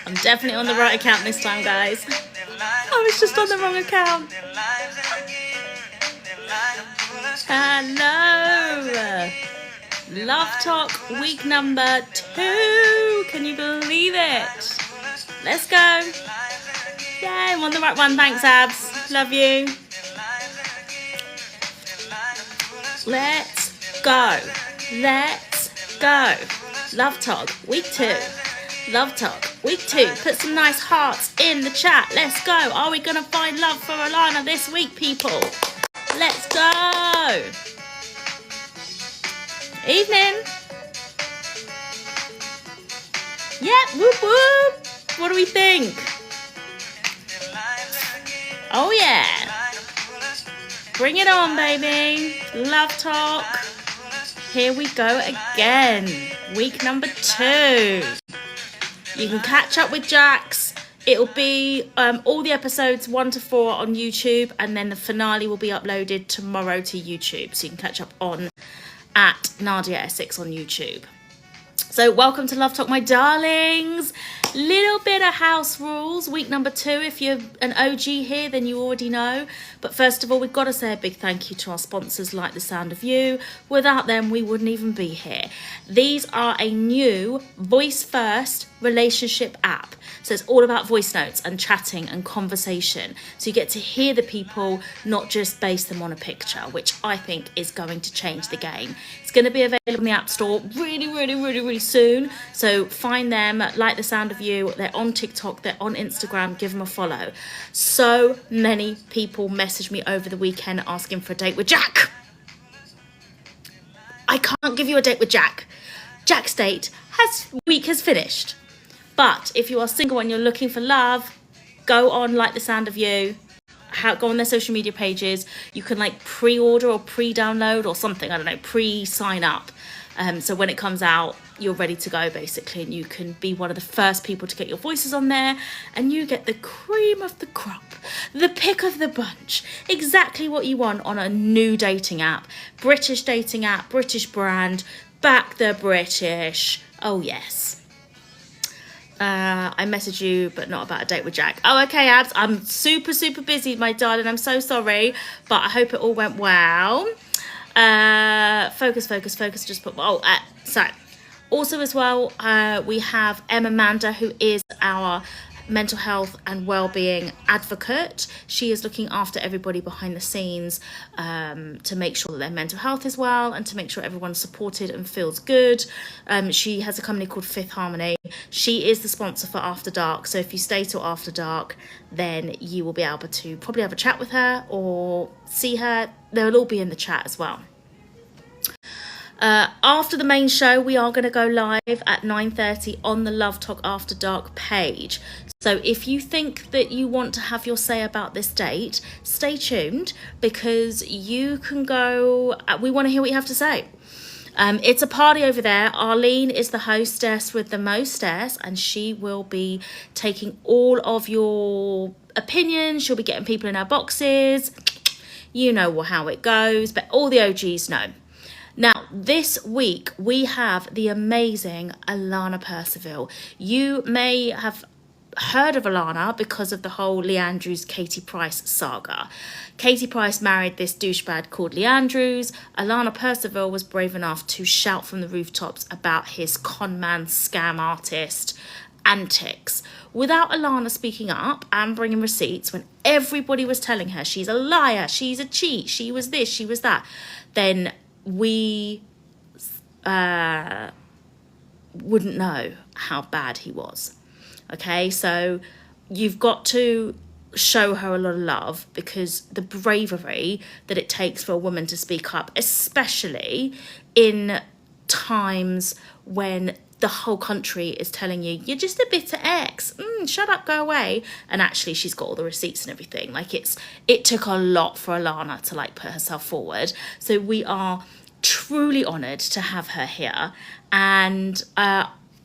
I'm definitely on the right account this time, guys. I was just on the wrong account. Hello. Lovetok week number 2. Can you believe it? Let's go. Yay, I'm on the right one. Thanks, Abs. Love you. Let's go. Let's go. Lovetok week 2. Lovetok week 2. Put some nice hearts in the chat. Let's go. Are we going to find love for Alana this week, people? Let's go. Evening. Yep, whoop whoop. What do we think? Oh yeah. Bring it on, baby. Lovetok. Here we go again. Week number 2. You can catch up with Jax. It'll be all the episodes 1 to 4 on YouTube, and then the finale will be uploaded tomorrow to YouTube. So you can catch up on at Nadia Essex on YouTube. So welcome to Lovetok, my darlings. Little bit of house rules. Week number 2. If you're an OG here, then you already know. But first of all, we've got to say a big thank you to our sponsors, like The Sound of You. Without them, we wouldn't even be here. These are a new voice-first relationship app. So it's all about voice notes and chatting and conversation. So you get to hear the people, not just base them on a picture, which I think is going to change the game. It's going to be available in the App Store really soon. So find them, like The Sound of You. They're on TikTok, they're on Instagram. Give them a follow. So many people messaged me over the weekend asking for a date with Jack. I can't give you a date with Jack. Jack's date week has finished. But if you are single and you're looking for love, go on Like The Sound of You. Go on their social media pages. You can like pre-order or pre-download or something. I don't know, pre-sign up. So when it comes out, you're ready to go basically. And you can be one of the first people to get your voices on there. And you get the cream of the crop. The pick of the bunch. Exactly what you want on a new dating app. British dating app, British brand. Back the British. Oh yes. I messaged you, but not about a date with Jack. Oh, okay, Abs. I'm super busy, my darling. I'm so sorry, but I hope it all went well. Focus. Just put. So also as well, we have Emma Manda, who is our mental health and well-being advocate. She is looking after everybody behind the scenes to make sure that their mental health is well and to make sure everyone's supported and feels good. She has a company called Fifth Harmony. She is the sponsor for After Dark, so if you stay till After Dark, then you will be able to probably have a chat with her or see her. They'll all be in the chat as well. After the main show, we are going to go live at 9:30 on the Lovetok After Dark page. So if you think that you want to have your say about this date, stay tuned because you can go. We want to hear what you have to say. It's a party over there. Arlene is the hostess with the mostess, and she will be taking all of your opinions. She'll be getting people in her boxes. You know how it goes, but all the OGs know. Now, this week, we have the amazing Alana Percival. You may have heard of Alana because of the whole Lee Andrews, Katie Price saga. Katie Price married this douchebag called Lee Andrews. Alana Percival was brave enough to shout from the rooftops about his conman scam artist antics. Without Alana speaking up and bringing receipts when everybody was telling her she's a liar, she's a cheat, she was this, she was that, then we wouldn't know how bad he was. Okay, so you've got to show her a lot of love because the bravery that it takes for a woman to speak up, especially in times when the whole country is telling you you're just a bitter ex, shut up, go away, and actually she's got all the receipts and everything. Like it took a lot for Alana to like put herself forward. So we are truly honored to have her here, and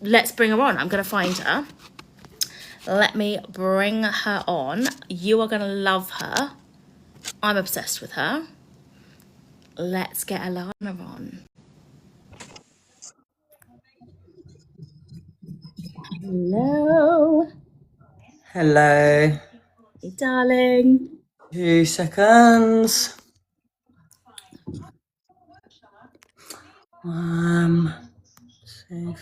let's bring her on. I'm going to find her. Let me bring her on. You are going to love her. I'm obsessed with her. Let's get Alana on. Hello. Hello. Hey, darling. 2 seconds. Save.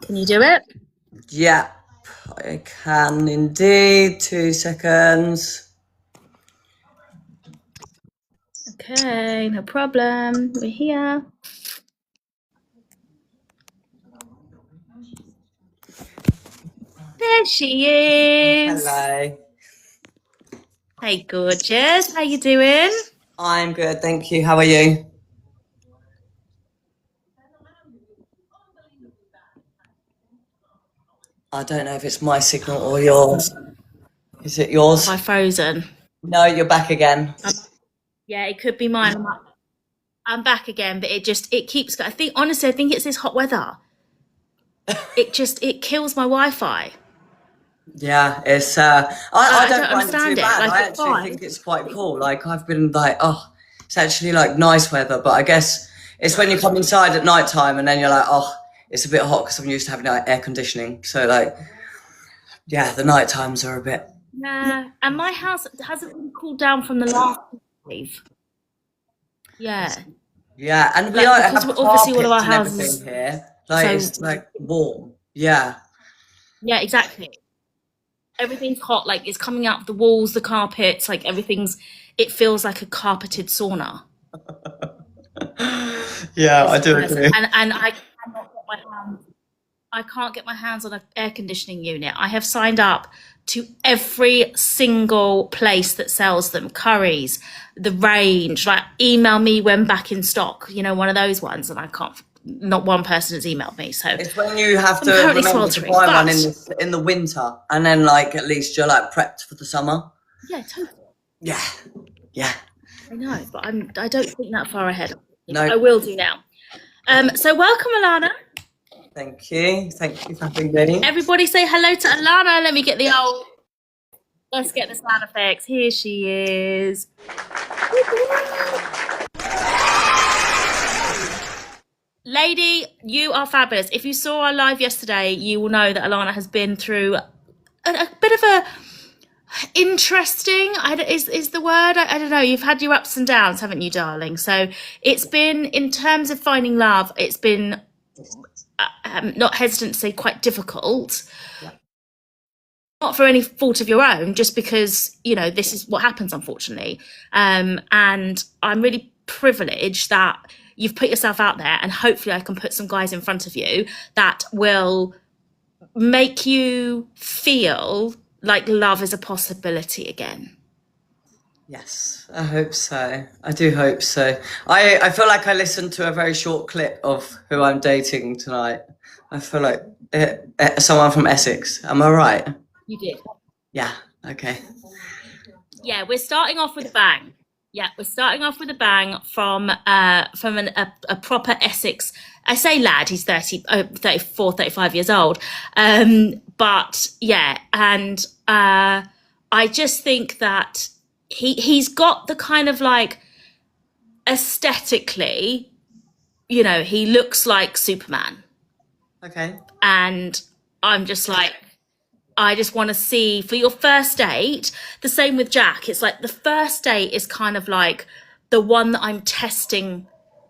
Can you do it? Yep, I can indeed. 2 seconds. Okay, no problem. We're here. There she is. Hello. Hey, gorgeous. How you doing? I'm good, thank you. How are you? I don't know if it's my signal or yours. Is it Have I yours? frozen? No, you're back again. Yeah, it could be mine. I'm back again, but it keeps. I think honestly, I think it's this hot weather. It kills my Wi-Fi. Yeah, it's I I don't don't find it too understand it. bad. Like I it's actually fine. think it's quite cool. Like I've been like, oh, it's actually like nice weather, but I guess it's when you come inside at night time and then you're like, oh, it's a bit hot because I'm used to having like air conditioning. So like, yeah, the night times are a bit. Yeah, and my house hasn't really cooled down from the last wave. Yeah, Yeah, and we like like because have obviously all of our carpets and everything houses. here. Like So it's like warm. Yeah. yeah, exactly. Everything's hot. Like it's coming out of the walls, the carpets. Like everything's. It feels like a carpeted sauna. Yeah, I Is do honestly, agree. and I cannot get my hands. I can't get my hands on an air conditioning unit. I have signed up to every single place that sells them. Curries, the range. Like email me when back in stock. You know, one of those ones, and I can't. Not one person has emailed me, so It's when you have I'm to currently remember to sweltering. buy one But in the winter, and then like at least you're like prepped for the summer. yeah, totally. Yeah, yeah. I know, but I don't think that far ahead. But No, I will do now. So welcome, Alana. thank you. Thank you for having me. Everybody say hello to Alana. Let me get the old. Let's get the sound effects. Here she is. Lady, you are fabulous. If you saw our live yesterday, you will know that Alana has been through a bit of a interesting is the word. I don't know. You've had your ups and downs, haven't you, darling? So it's been, in terms of finding love, it's been not hesitant to say quite difficult. Yeah. Not for any fault of your own, just because this is what happens, unfortunately. And I'm really privileged that you've put yourself out there, and hopefully I can put some guys in front of you that will make you feel like love is a possibility again. Yes, I hope so. I do hope so. I feel like I listened to a very short clip of who I'm dating tonight. I feel like someone from Essex. Am I right? You did. Yeah. Okay. Yeah, we're starting off with a bang. Yeah, we're starting off with a bang from a proper Essex. I say lad, he's 34, 35 years old. But yeah, and I just think that he's got the kind of like aesthetically, he looks like Superman. Okay. And I'm just like, I just want to see for your first date. The same with Jack. It's like the first date is kind of like the one that I'm testing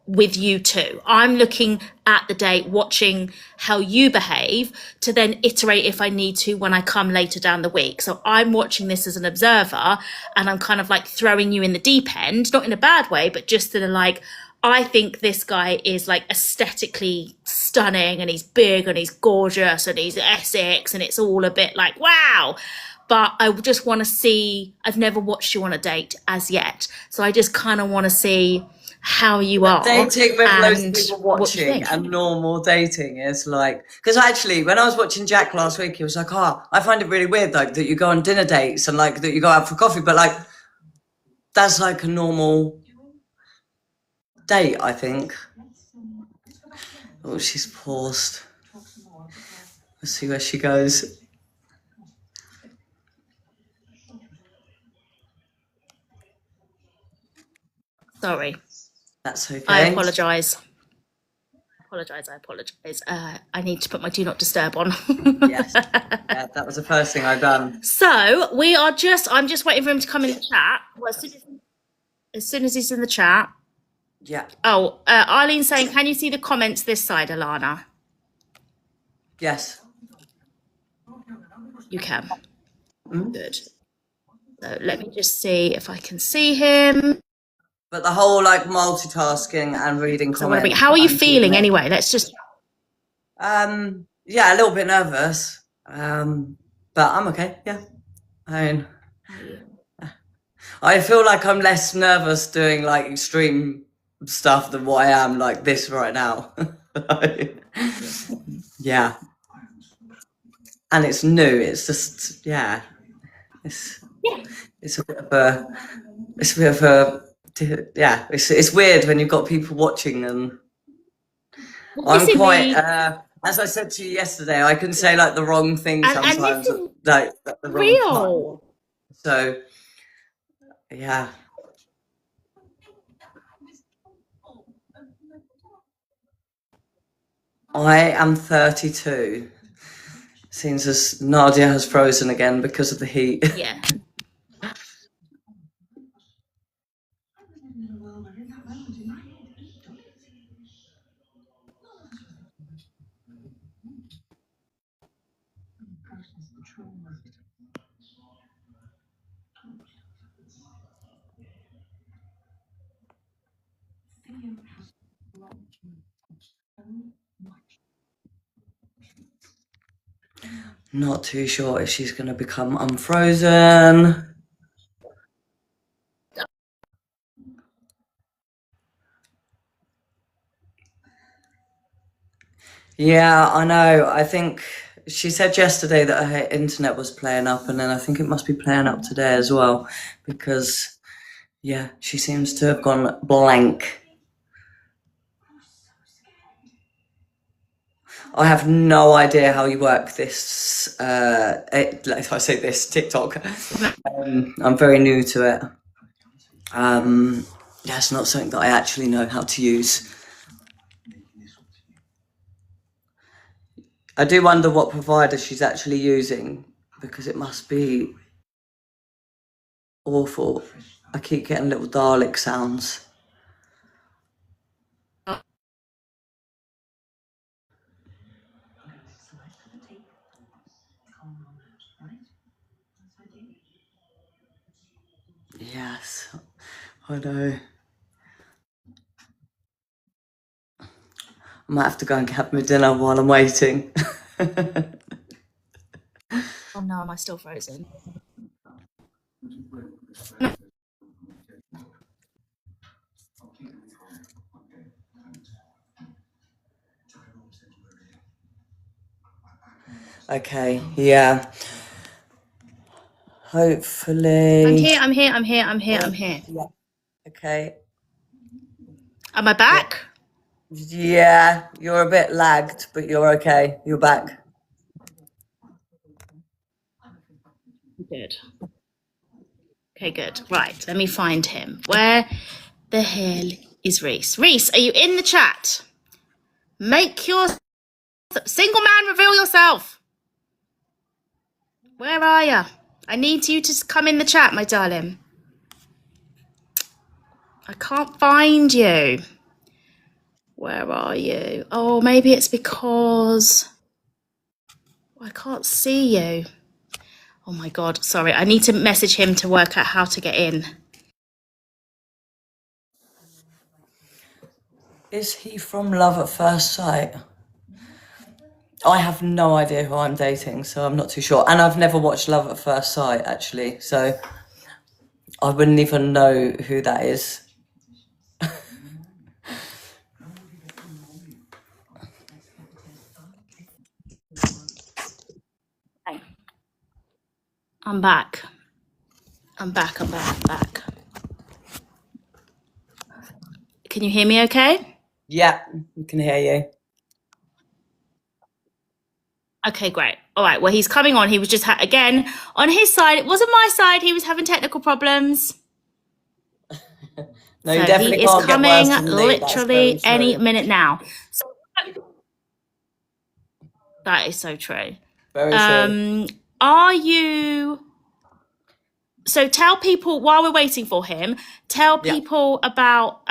with you two. I'm looking at the date, watching how you behave to then iterate if I need to when I come later down the week. So I'm watching this as an observer, and I'm kind of like throwing you in the deep end, not in a bad way, but just in a like, I think this guy is like aesthetically stunning, and he's big and he's gorgeous and he's Essex, and it's all a bit like, wow. But I just want to see, I've never watched you on a date as yet. So I just kind of want to see how you But are dating with loads of and people what you watching think. and normal dating is like, because actually, when I was watching Jack last week, he was like, "Oh, I find it really weird, like that you go on dinner dates and like that you go out for coffee, but like that's like a normal date, I think." Oh, she's paused. Let's see where she goes. Sorry, That's I okay. apologise. apologise. I need to put my do not disturb on. Yes. Yeah, that was the first thing I've done. So I'm just waiting for him to come in the chat. Well, as soon as he's in the chat. Yeah. Oh, Eileen's saying, can you see the comments this side, Alana? Yes. You can. Mm-hmm. Good. So let me just see if I can see him. But the whole like multitasking and reading comments. How are you feeling anyway? Let's just. Yeah, a little bit nervous. But I'm okay. Yeah. I feel like I'm less nervous doing like extreme stuff than what I am like this right now. Yeah. And it's new. It's just it's a bit of a it's weird when you've got people watching, and I'm quite as I said to you yesterday, I can say like the wrong thing sometimes, like at the wrong time. So yeah. I am 32. Seems as Nadia has frozen again because of the heat. Yeah. Not too sure if she's going to become unfrozen. Yeah, I know. I think she said yesterday that her internet was playing up, and then I think it must be playing up today as well, because yeah, she seems to have gone blank. I have no idea how you work this, like I say, this TikTok. I'm very new to it. That's not something that I actually know how to use. I do wonder what provider she's actually using, because it must be awful. I keep getting little Dalek sounds. Yes, I know. I might have to go and have my dinner while I'm waiting. Oh no, am I still frozen? Okay, yeah. Hopefully. I'm here. Yeah. Okay. Am I back? Yeah, you're a bit lagged, but you're okay. You're back. Good. Okay, good. Right, let me find him. Where the hell is Reiss? Reiss, are you in the chat? Make your single man reveal yourself. Where are you? I need you to come in the chat, my darling. I can't find you. Where are you? Oh, maybe it's because I can't see you. Oh my God, sorry. I need to message him to work out how to get in. Is he from Love at First Sight? I have no idea who I'm dating, so I'm not too sure. And I've never watched Love at First Sight, actually, so I wouldn't even know who that is. I'm back. I'm back. Can you hear me okay? Yeah, we can hear you. Okay, great. All right, well, he's coming on. He was just, again, on his side. It wasn't my side. He was having technical problems. No, you definitely can't get worse than me. Literally any minute now. So That is so true. Very true. Are you? So tell people while we're waiting for him. Tell Yeah. people about.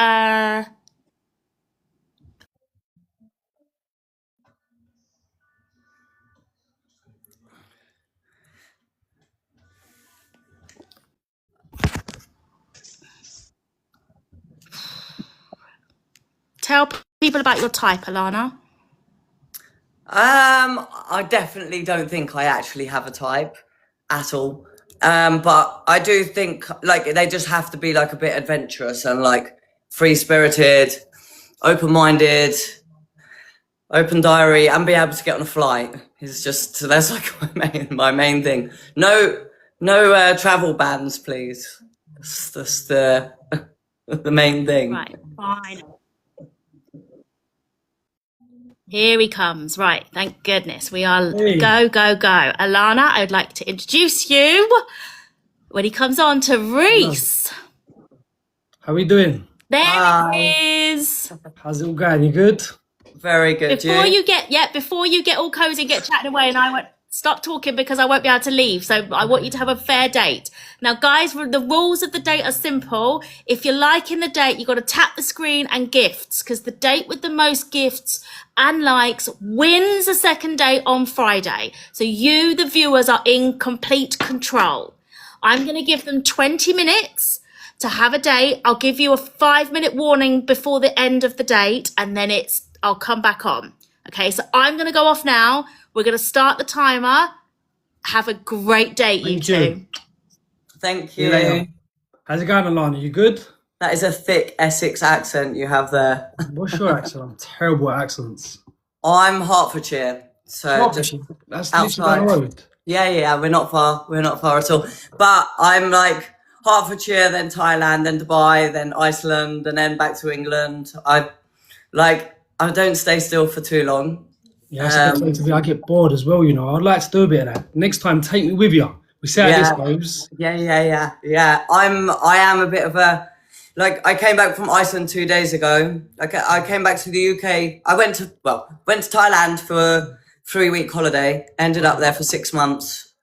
Tell people about your type, Alana. I definitely don't think I actually have a type at all. But I do think like they just have to be like a bit adventurous and like free spirited, open minded, open diary, and be able to get on a flight. It's just that's like my main thing. No travel bans, please. That's the the main thing. Right, fine. Here he comes. Right, thank goodness. We are go. Alana, I would like to introduce you when he comes on to Reiss. How are we doing? There Hi. it is. How's it all going? You good? Very good. Before you get all cozy and get chatting away, and I won't stop talking because I won't be able to leave. So I want you to have a fair date. Now, guys, the rules of the date are simple. If you're liking the date, you got to tap the screen and gifts, because the date with the most gifts and likes wins a second date on Friday. So you, the viewers, are in complete control. I'm going to give them 20 minutes to have a date. I'll give you a 5-minute warning before the end of the date, and then I'll come back on. Okay, so I'm going to go off now. We're going to start the timer. Have a great date, you two. Thank you. Yeah. How's it going, Alana? You good? That is a thick Essex accent you have there. What's your accent? I'm terrible at accents. I'm Hertfordshire, so just that's outside. literally down the road. Yeah, we're not far. We're not far at all. But I'm like Hertfordshire, then Thailand, then Dubai, then Iceland, and then back to England. I don't stay still for too long. Yeah, that's a good to be. I get bored as well, you know. I'd like to do a bit of that. Next time, take me with you. We see how this goes. Yeah. I am a bit of a like. I came back from Iceland 2 days ago. I came back to the UK. I went to Thailand for a 3-week holiday. Ended up there for 6 months.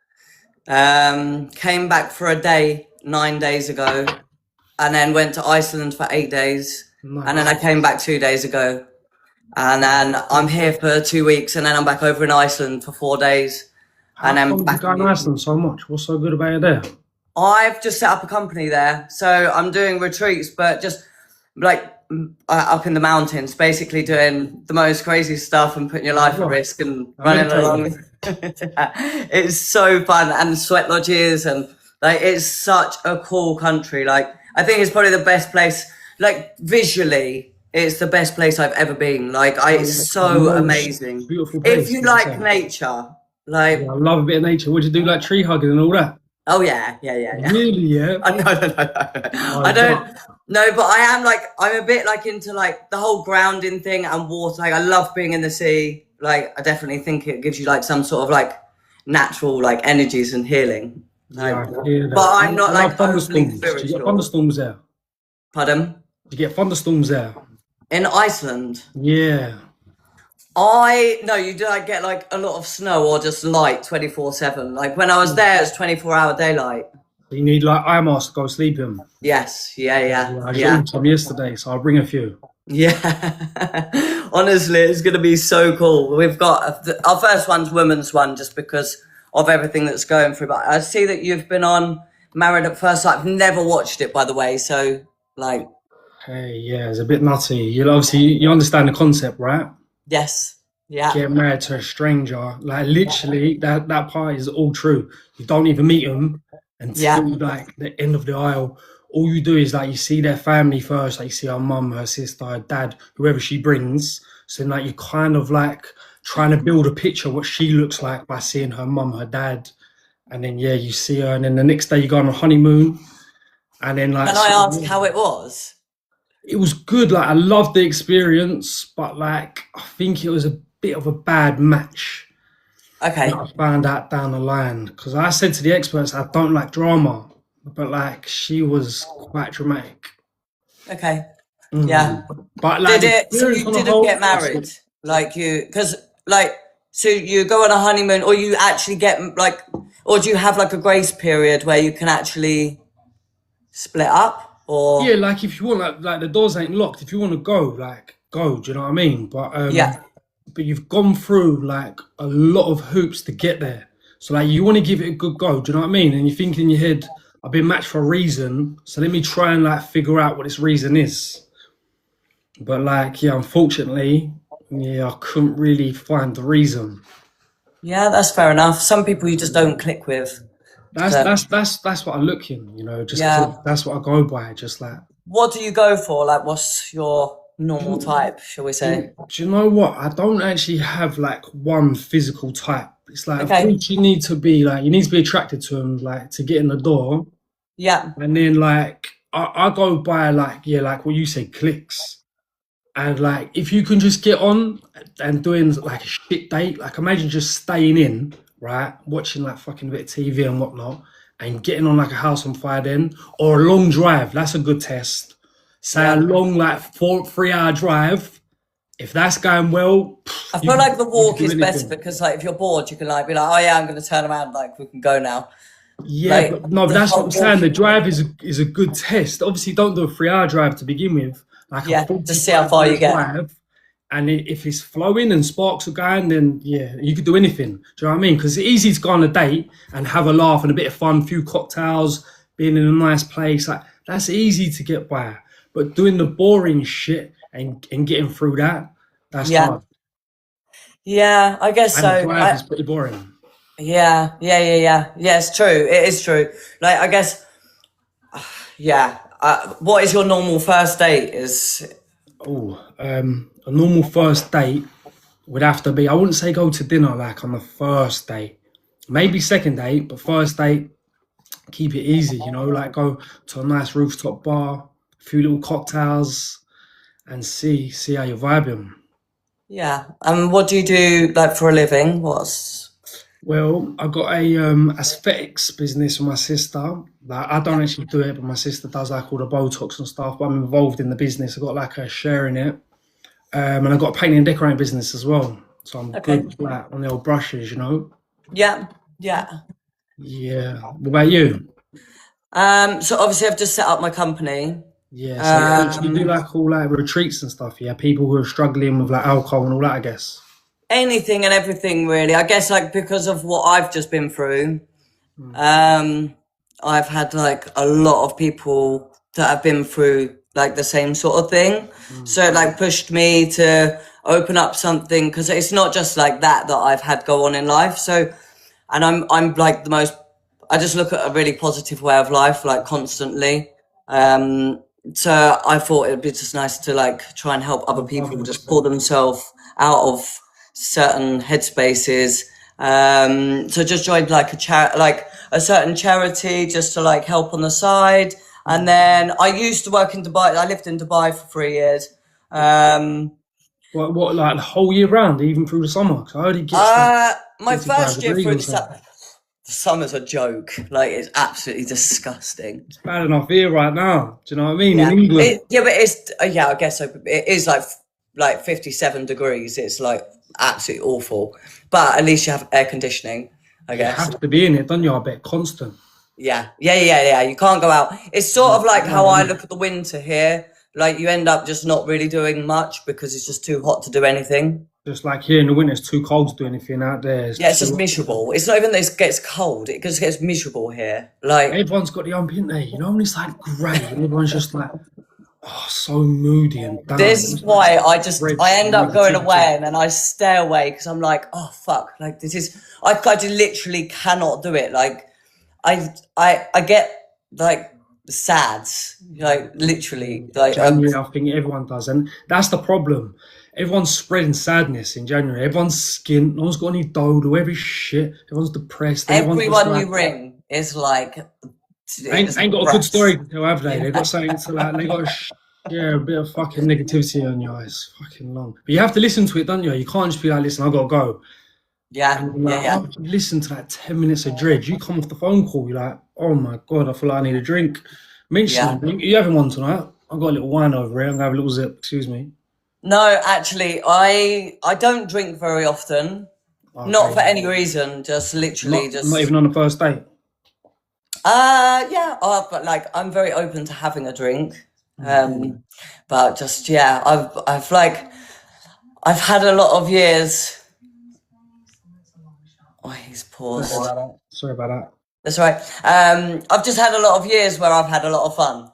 Came back for a day 9 days ago, and then went to Iceland for 8 days. Nice. And then I came back 2 days ago. And then I'm here for 2 weeks, and then I'm back over in Iceland for 4 days. And then back in Iceland so much. What's so good about it there? I've just set up a company there, so I'm doing retreats, but just like up in the mountains, basically doing the most crazy stuff and putting your life at risk and running along. It's so fun, and sweat lodges, and like it's such a cool country. Like I think it's probably the best place. Like visually, it's the best place I've ever been. Like it's so amazing. Beautiful place, if you like nature, like I love a bit of nature. Would you do like tree hugging and all that? Oh yeah. Really? Yeah. No. I don't. No, but I am like I'm a bit like into like the whole grounding thing and water. Like I love being in the sea. Like I definitely think it gives you like some sort of like natural like energies and healing. Like, but I'm not like thunderstorms. Do you get thunderstorms there? Pardon? Do you get thunderstorms there? In Iceland? Yeah. No, you do like get like a lot of snow or just light 24/7. Like when I was there, it's 24-hour daylight. You need like eye mask to go sleep in. Yes, yeah. I got some yesterday, so I'll bring a few. Yeah, honestly, it's gonna be so cool. We've got our first one's women's one, just because of everything that's going through. But I see that you've been on Married at First Sight. I've never watched it, by the way. So like, hey, yeah, it's a bit nutty. You understand the concept, right? Yes. Yeah. Get married to a stranger, like literally, that part is all true. You don't even meet them until like the end of the aisle. All you do is like you see their family first, like you see her mum, her sister, her dad, whoever she brings. So like you kind of like trying to build a picture of what she looks like by seeing her mum, her dad, and then you see her, and then the next day you go on a honeymoon, and then like. Can I ask how it was? It was good. Like I loved the experience, but like I think it was a bit of a bad match. Okay. I found out down the line, because I said to the experts I don't like drama, but like she was quite dramatic. Okay. Yeah. But like, so you didn't get married? Like because like, so you go on a honeymoon, or you actually get like, or do you have like a grace period where you can actually split up, Yeah, or like if you want, like the doors ain't locked. If you want to go, like go. Do you know what I mean? yeah, But you've gone through like a lot of hoops to get there. So like you want to give it a good go. Do you know what I mean? And you think in your head, I've been matched for a reason. So let me try and like figure out what this reason is. But like, yeah, unfortunately, yeah, I couldn't really find the reason. yeah, that's fair enough. Some people you just don't click with. That's So that's that's that's what I look in, just yeah, because that's what I go by. Just like, what do you go for? Like, what's your normal type, shall we say? do you know what? I don't actually have like one physical type. It's like, of Okay. course, you need to be attracted to them, like to get in the door. Yeah, And then like I go by like, yeah, like what you say, clicks. And like if you can just get on and doing like a shit date, like imagine just staying in, right, watching like fucking bit of TV and whatnot, and getting on like a house on fire then, or a long drive. That's a good test. Say a yeah. long like 3 hour drive. If that's going well, I you feel like the you can walk do is better anything. because, like, if you're bored, you can like be like, "Oh yeah, I'm going to turn around. Like, we can go now." Yeah, Like but no, but the that's what whole I'm saying. The walking drive thing. is a good test. Obviously, don't do a 3 hour drive to begin with, like a Yeah, just see how 45 far you minute get. drive. And if it's flowing and sparks are going, then yeah, you could do anything. Do you know what I mean? Because it's easy to go on a date and have a laugh and a bit of fun, a few cocktails, being in a nice place. Like that's easy to get by. But doing the boring shit and getting through that, that's Yeah, hard. yeah. I guess And the so. drive is pretty boring. Yeah. It's true. It is true. Like, I guess, yeah. What is your normal first date? Is Oh, a normal first date would have to be, I wouldn't say go to dinner like on the first date. Maybe second date, but first date, keep it easy, like go to a nice rooftop bar, a few little cocktails, and see how you're vibing. yeah. What do you do like for a living? What's Well, I got a aesthetics business with my sister. Like I don't yeah. actually do it, but my sister does like all the Botox and stuff. But I'm involved in the business. I got like a share in it, and I got a painting and decorating business as well. So I'm Okay. good like on the old brushes. Yeah. Yeah. Yeah. What about you? So obviously I've just set up my company. Yeah, so you do Um, like all like retreats and stuff, yeah? People who are struggling with like alcohol and all that, I guess. Anything and everything really. I guess like because of what I've just been through, Mm. um, I've had like a lot of people that have been through like the same sort of thing. Mm. So it like pushed me to open up something because it's not just like that I've had go on in life. So, and I'm like the most, I just look at a really positive way of life, like constantly. Um, so I thought it'd be just nice to like try and help other Help people just others. pull themselves out of certain headspaces. So just joined like like a certain charity just to like help on the side. And Mm. then I used to work in Dubai. I lived in Dubai for 3 years. Um, What, like the whole year round, even through the summer? 'Cause I heard it gets like my 45 first year degrees through or something. the summer's a joke. Like it's absolutely disgusting. It's bad enough here right now. Do you know what I mean? In Yeah, England, yeah, but it's yeah, I guess so. It is like 57 degrees. It's like absolutely awful. But at least you have air conditioning, I you guess. have to be in it, don't you? I bet constant. Yeah. You can't go out. It's sort of No, like how no, I no. look at the winter here. Like you end up just not really doing much because it's just too hot to do anything. Just like here in the winter, it's too cold to do anything out there. It's Yeah, it's just too. miserable. It's not even that it gets cold. It just gets miserable here. Like Everyone's got the ump in there, when it's like grey and everyone's just like, oh, so moody and down. this is It's like why I dreads and end up going negativity. away and then I stay away because I'm like, oh fuck, like this is I just literally cannot do it. Like I get like sad, like literally, like January, I think everyone does, and that's the problem. Everyone's spreading sadness in January. Everyone's skint. No one's got any dodo. Every shit. Everyone's depressed. Everyone's just everyone like, you ring is like ain't, it's ain't got a good depressed. story to tell, have they? They got something to like. They got to share a bit of fucking negativity on you. It's fucking long, but you have to listen to it, don't you? You can't just be like, listen, I gotta go. Yeah, And you're yeah, like, yeah. oh, listen to like 10 minutes of dredge. You come off the phone call, you're like, oh my god, I feel like I need a drink. Mention Yeah. a drink. You having one tonight? I've got a little wine over here. I'm gonna have a little zip. Excuse me. No, actually, I don't drink very often. Not Okay. for any reason, just literally Not even on the first date. Yeah, but like I'm very open to having a drink. But just yeah, I've had a lot of years. Oh, he's paused. Sorry about that. That's right. I've just had a lot of years where I've had a lot of fun.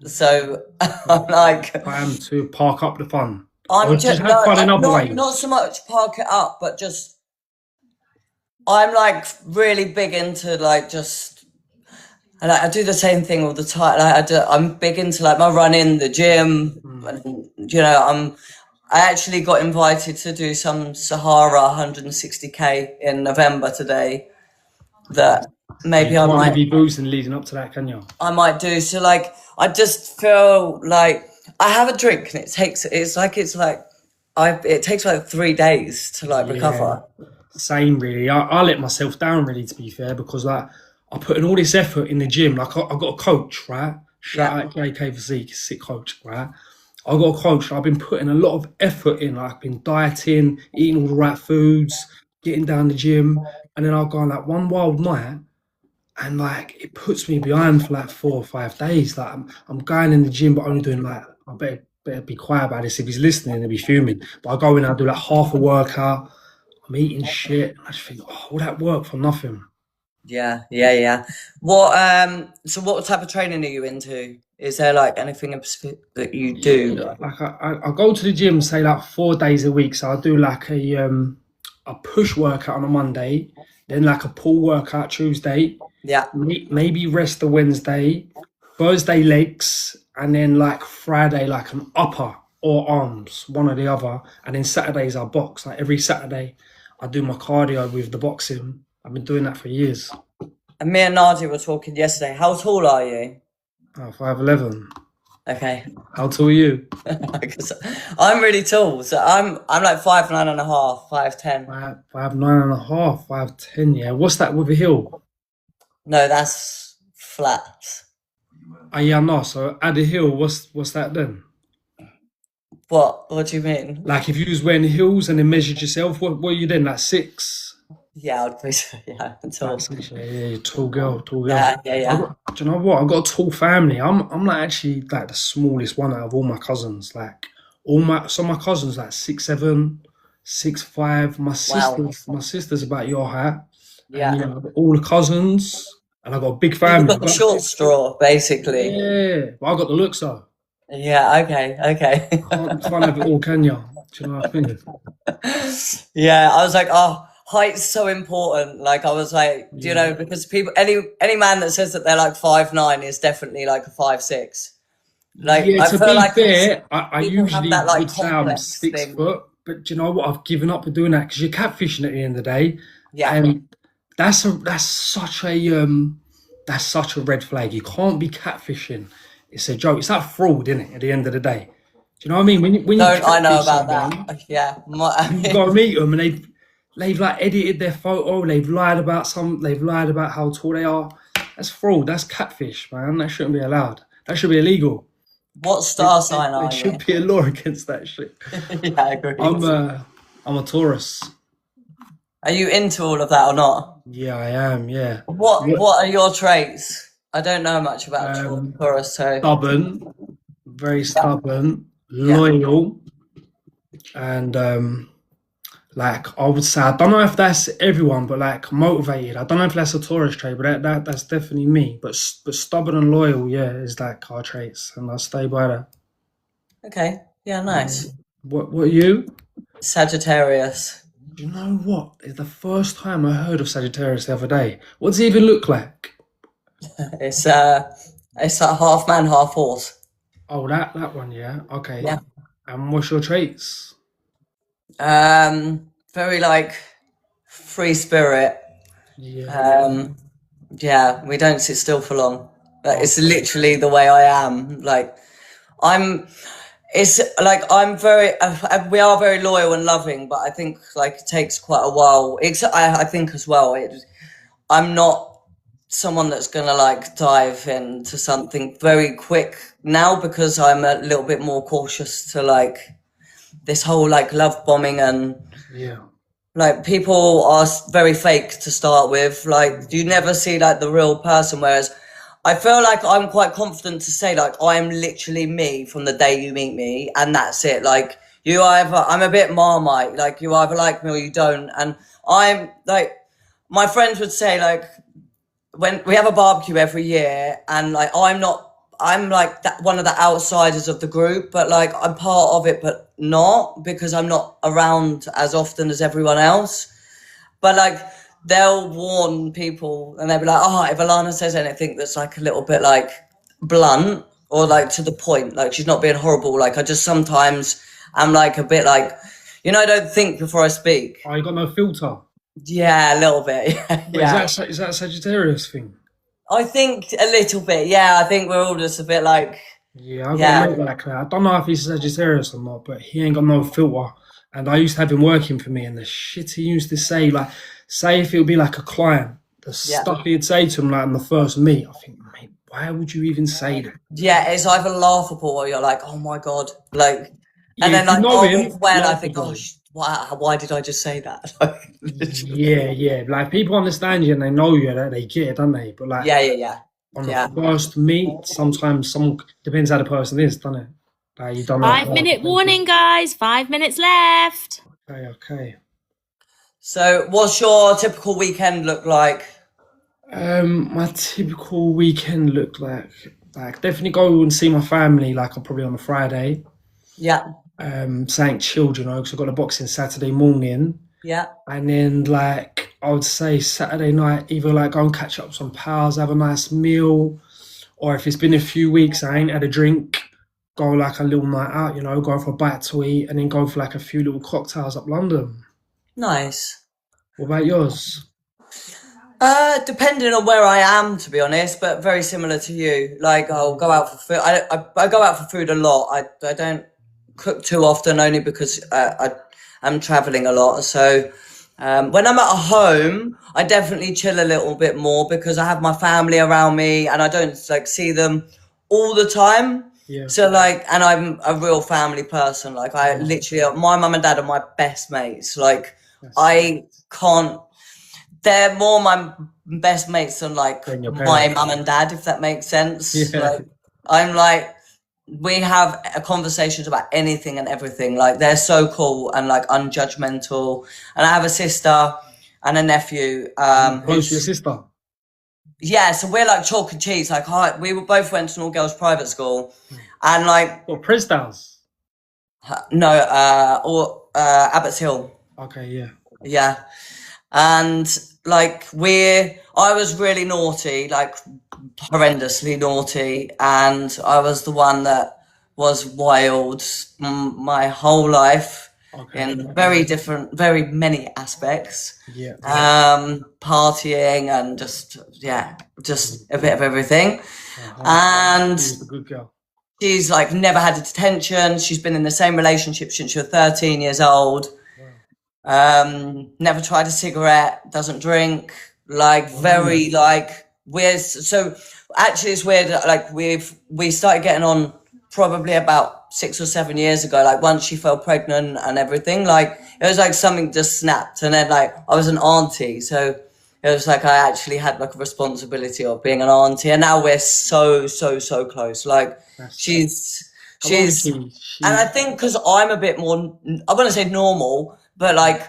So I'm like, Time to park up the fun. I'm Or just just have fun in other ways. not so much park it up, but just I'm like really big into like just. And I do the same thing all the time. Like I'm big into like my running, the gym, and you know, I actually got invited to do some Sahara 160k in November today. That maybe You I can't might be boozing leading up to that, can you? do. So like I just feel like I have a drink and it takes like 3 days to like recover. Same really. I let myself down really, to be fair, because like I put in all this effort in the gym. Like I got a coach, right? Shout out JK Physique, sick coach, right? I got a coach. I've been putting a lot of effort in. Like, I've been dieting, eating all the right foods, getting down the gym, and then I'll go on like one wild night, and like it puts me behind for like 4 or 5 days. Like I'm going in the gym, but only doing like I better be quiet about this. If he's listening, he'll be fuming. But I go in, I do like half a workout. I'm eating shit. I just think, oh, all that work for nothing. Yeah. So what type of training are you into? Is there like anything in specific that you do? Like I go to the gym, say like 4 days a week. So I do like a push workout on a Monday, then like a pull workout Tuesday, Yeah. maybe rest the Wednesday, Thursday legs, and then like Friday like an upper or arms, one or the other, and then Saturdays I box. Like every Saturday, I do my cardio with the boxing. I've been doing that for years. And me and Nadia were talking yesterday. How tall are you? 5'11". Okay. How tall are you? Because I'm really tall, so I'm like 5'9.5", 5'10". 5'9.5", 5'10". Yeah, what's that with a heel? No, that's flat. Oh yeah, no. So at the heel, what's that then? What? What do you mean? Like if you was wearing heels and then measured yourself, what are you then? Like 6? Yeah, I'd be so. Yeah, I'm tall. Like 6, yeah, you're tall girl, tall girl. Yeah. Do you know what? I've got a tall family. I'm like actually like the smallest one out of all my cousins. Like some of my cousins like 6'7", 6'5". My sister's about your height. Yeah. And, you know, I've got all the cousins, and I've got a big family. You've got the short straw, basically. Yeah, but I got the looks though. Yeah. Okay. Can't have it all, can you? Do you know what I mean? Yeah, I was like, oh, height's so important. Like, I was like, you know, because people, any man that says that they're like 5'9" is definitely like a 5'6". Like, Yeah, I to feel be like fair, I people have usually that, like, would say I'm complex 6 thing. foot, but do you know what? I've given up with doing that because you're catfishing at the end of the day, Yeah. and that's such a red flag. You can't be catfishing. It's a joke. It's like fraud, isn't it? At the end of the day, do you know what I mean? When you Don't I know catfish about someone, that? Yeah. you go meet them and they've like edited their photo. They've lied about how tall they are. That's fraud. That's catfish, man. That shouldn't be allowed. That should be illegal. What star sign There are you? should be a law against that shit. Yeah, I agree. I'm a Taurus. Are you into all of that or not? Yeah, I am. Yeah. What are your traits? I don't know much about Taurus, so Stubborn, very stubborn, loyal, and like I would say, I don't know if that's everyone, but like motivated. I don't know if that's a Taurus trait, but that's definitely me. But stubborn and loyal, yeah, is like our traits, and I stay by that. Okay. Yeah, nice. What are you? Sagittarius. Do you know what? It's the first time I heard of Sagittarius the other day. What does it even look like? It's like half man, half horse. Oh, that one, yeah. Okay. Yeah. And what's your traits? Very like free spirit. Yeah. Yeah, we don't sit still for long. Like, it's literally the way I am. Like, it's like we are very loyal and loving, but I think like it takes quite a while. I think as well, I'm not someone that's gonna like dive into something very quick now because I'm a little bit more cautious to like this whole like love bombing and Yeah. like people are very fake to start with. Like you never see like the real person. Whereas I feel like I'm quite confident to say like I'm literally me from the day you meet me, and that's it. Like I'm a bit Marmite. Like you either like me or you don't. And I'm like, my friends would say like, when we have a barbecue every year, and like I'm like that one of the outsiders of the group, but like I'm part of it, but not because I'm not around as often as everyone else. But like they'll warn people, and they'll be like, "Oh, if Alana says anything that's like a little bit like blunt or like to the point, like she's not being horrible." Like I just sometimes I'm like a bit like, I don't think before I speak. Oh, you got no filter. Yeah, a little bit. Yeah. Is that a Sagittarius thing? I think a little bit. Yeah, I think we're all just a bit like. Yeah, I got a mate like that. I don't know if he's Sagittarius or not, but he ain't got no filter. And I used to have him working for me, and the shit he used to say, like, say if it would be like a client, the stuff he'd say to him like in the first meet, I think, mate, why would you even say that? Yeah, it's either laughable or you're like, oh my God. Like, and then like, I think, why did I just say that? Yeah. Like people understand you and they know you, that they get it, don't they? But like, on the first meet, sometimes depends how the person is, doesn't it? Like you don't know. 5-minute warning, guys. 5 minutes left. Okay. So, what's your typical weekend look like? My typical weekend looked like definitely go and see my family. Like I'm probably on a Friday. Yeah. Something chilled, because I've got a boxing Saturday morning. Yeah. And then like I would say Saturday night, either like go and catch up with some pals, have a nice meal, or if it's been a few weeks I ain't had a drink, go like a little night out, go for a bite to eat, and then go for like a few little cocktails up London. Nice. What about yours? Depending on where I am, to be honest, but very similar to you. Like I'll go out for food. I go out for food a lot. I don't cook too often, only because I'm traveling a lot. So when I'm at home, I definitely chill a little bit more because I have my family around me and I don't like see them all the time. Yeah. So like, and I'm a real family person. Like I literally, my mum and dad are my best mates. Like I can't. They're more my best mates than like my mum and dad, if that makes sense. Yeah. Like I'm like, we have conversations about anything and everything. Like they're so cool and like unjudgmental. And I have a sister and a nephew. Who's your sister? Yeah, so we're like chalk and cheese. Like we both went to an all-girls private school, and like. What, Presdow's? No, Abbots Hill. Okay, yeah. Yeah, and like I was really naughty, like horrendously naughty, and I was the one that was wild my whole life in very many aspects. Yeah. Partying and just a bit of everything. And She's a good girl. She's like never had a detention. She's been in the same relationship since she was 13 years old. Never tried a cigarette, doesn't drink, like very like weird. So actually it's weird, like we started getting on probably about 6 or 7 years ago, like once she fell pregnant and everything, like it was like something just snapped. And then like I was an auntie, so it was like I actually had like a responsibility of being an auntie, and now we're so close. Like she's and I think because I'm a bit more, I wouldn't say normal, but like,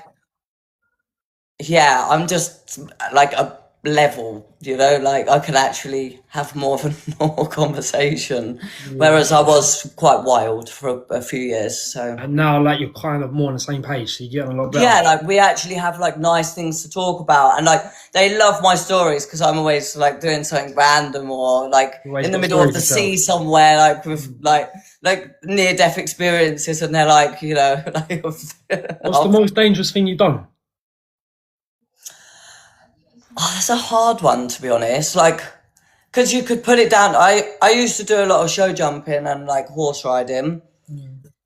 yeah, I'm just like a level, like I can actually have more of a normal conversation, whereas I was quite wild for a few years. So and now like you're kind of more on the same page, so you're getting a lot better. Yeah, like we actually have like nice things to talk about, and like they love my stories because I'm always like doing something random or like in the middle of the sea somewhere, like with like near-death experiences, and they're like, like. What's the most dangerous thing you've done? Oh, that's a hard one, to be honest. Like, because you could put it down. I used to do a lot of show jumping and like horse riding.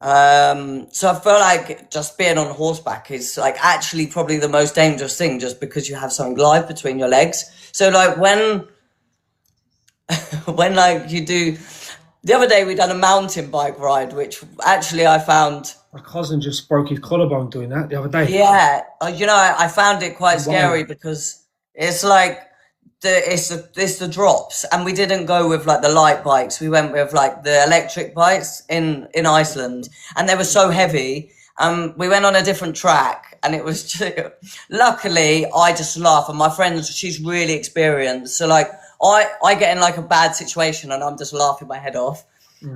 So I feel like just being on horseback is like actually probably the most dangerous thing, just because you have something live between your legs. So like when like you do, the other day we done a mountain bike ride, which actually I found My cousin just broke his collarbone doing that the other day. Yeah, you know, I found it quite scary Wow. because it's like it's the drops, and we didn't go with like the light bikes. We went with like the electric bikes in Iceland, and they were so heavy. We went on a different track, and it was just, luckily I just laugh, and my friend, she's really experienced, so like I get in like a bad situation, and I'm just laughing my head off.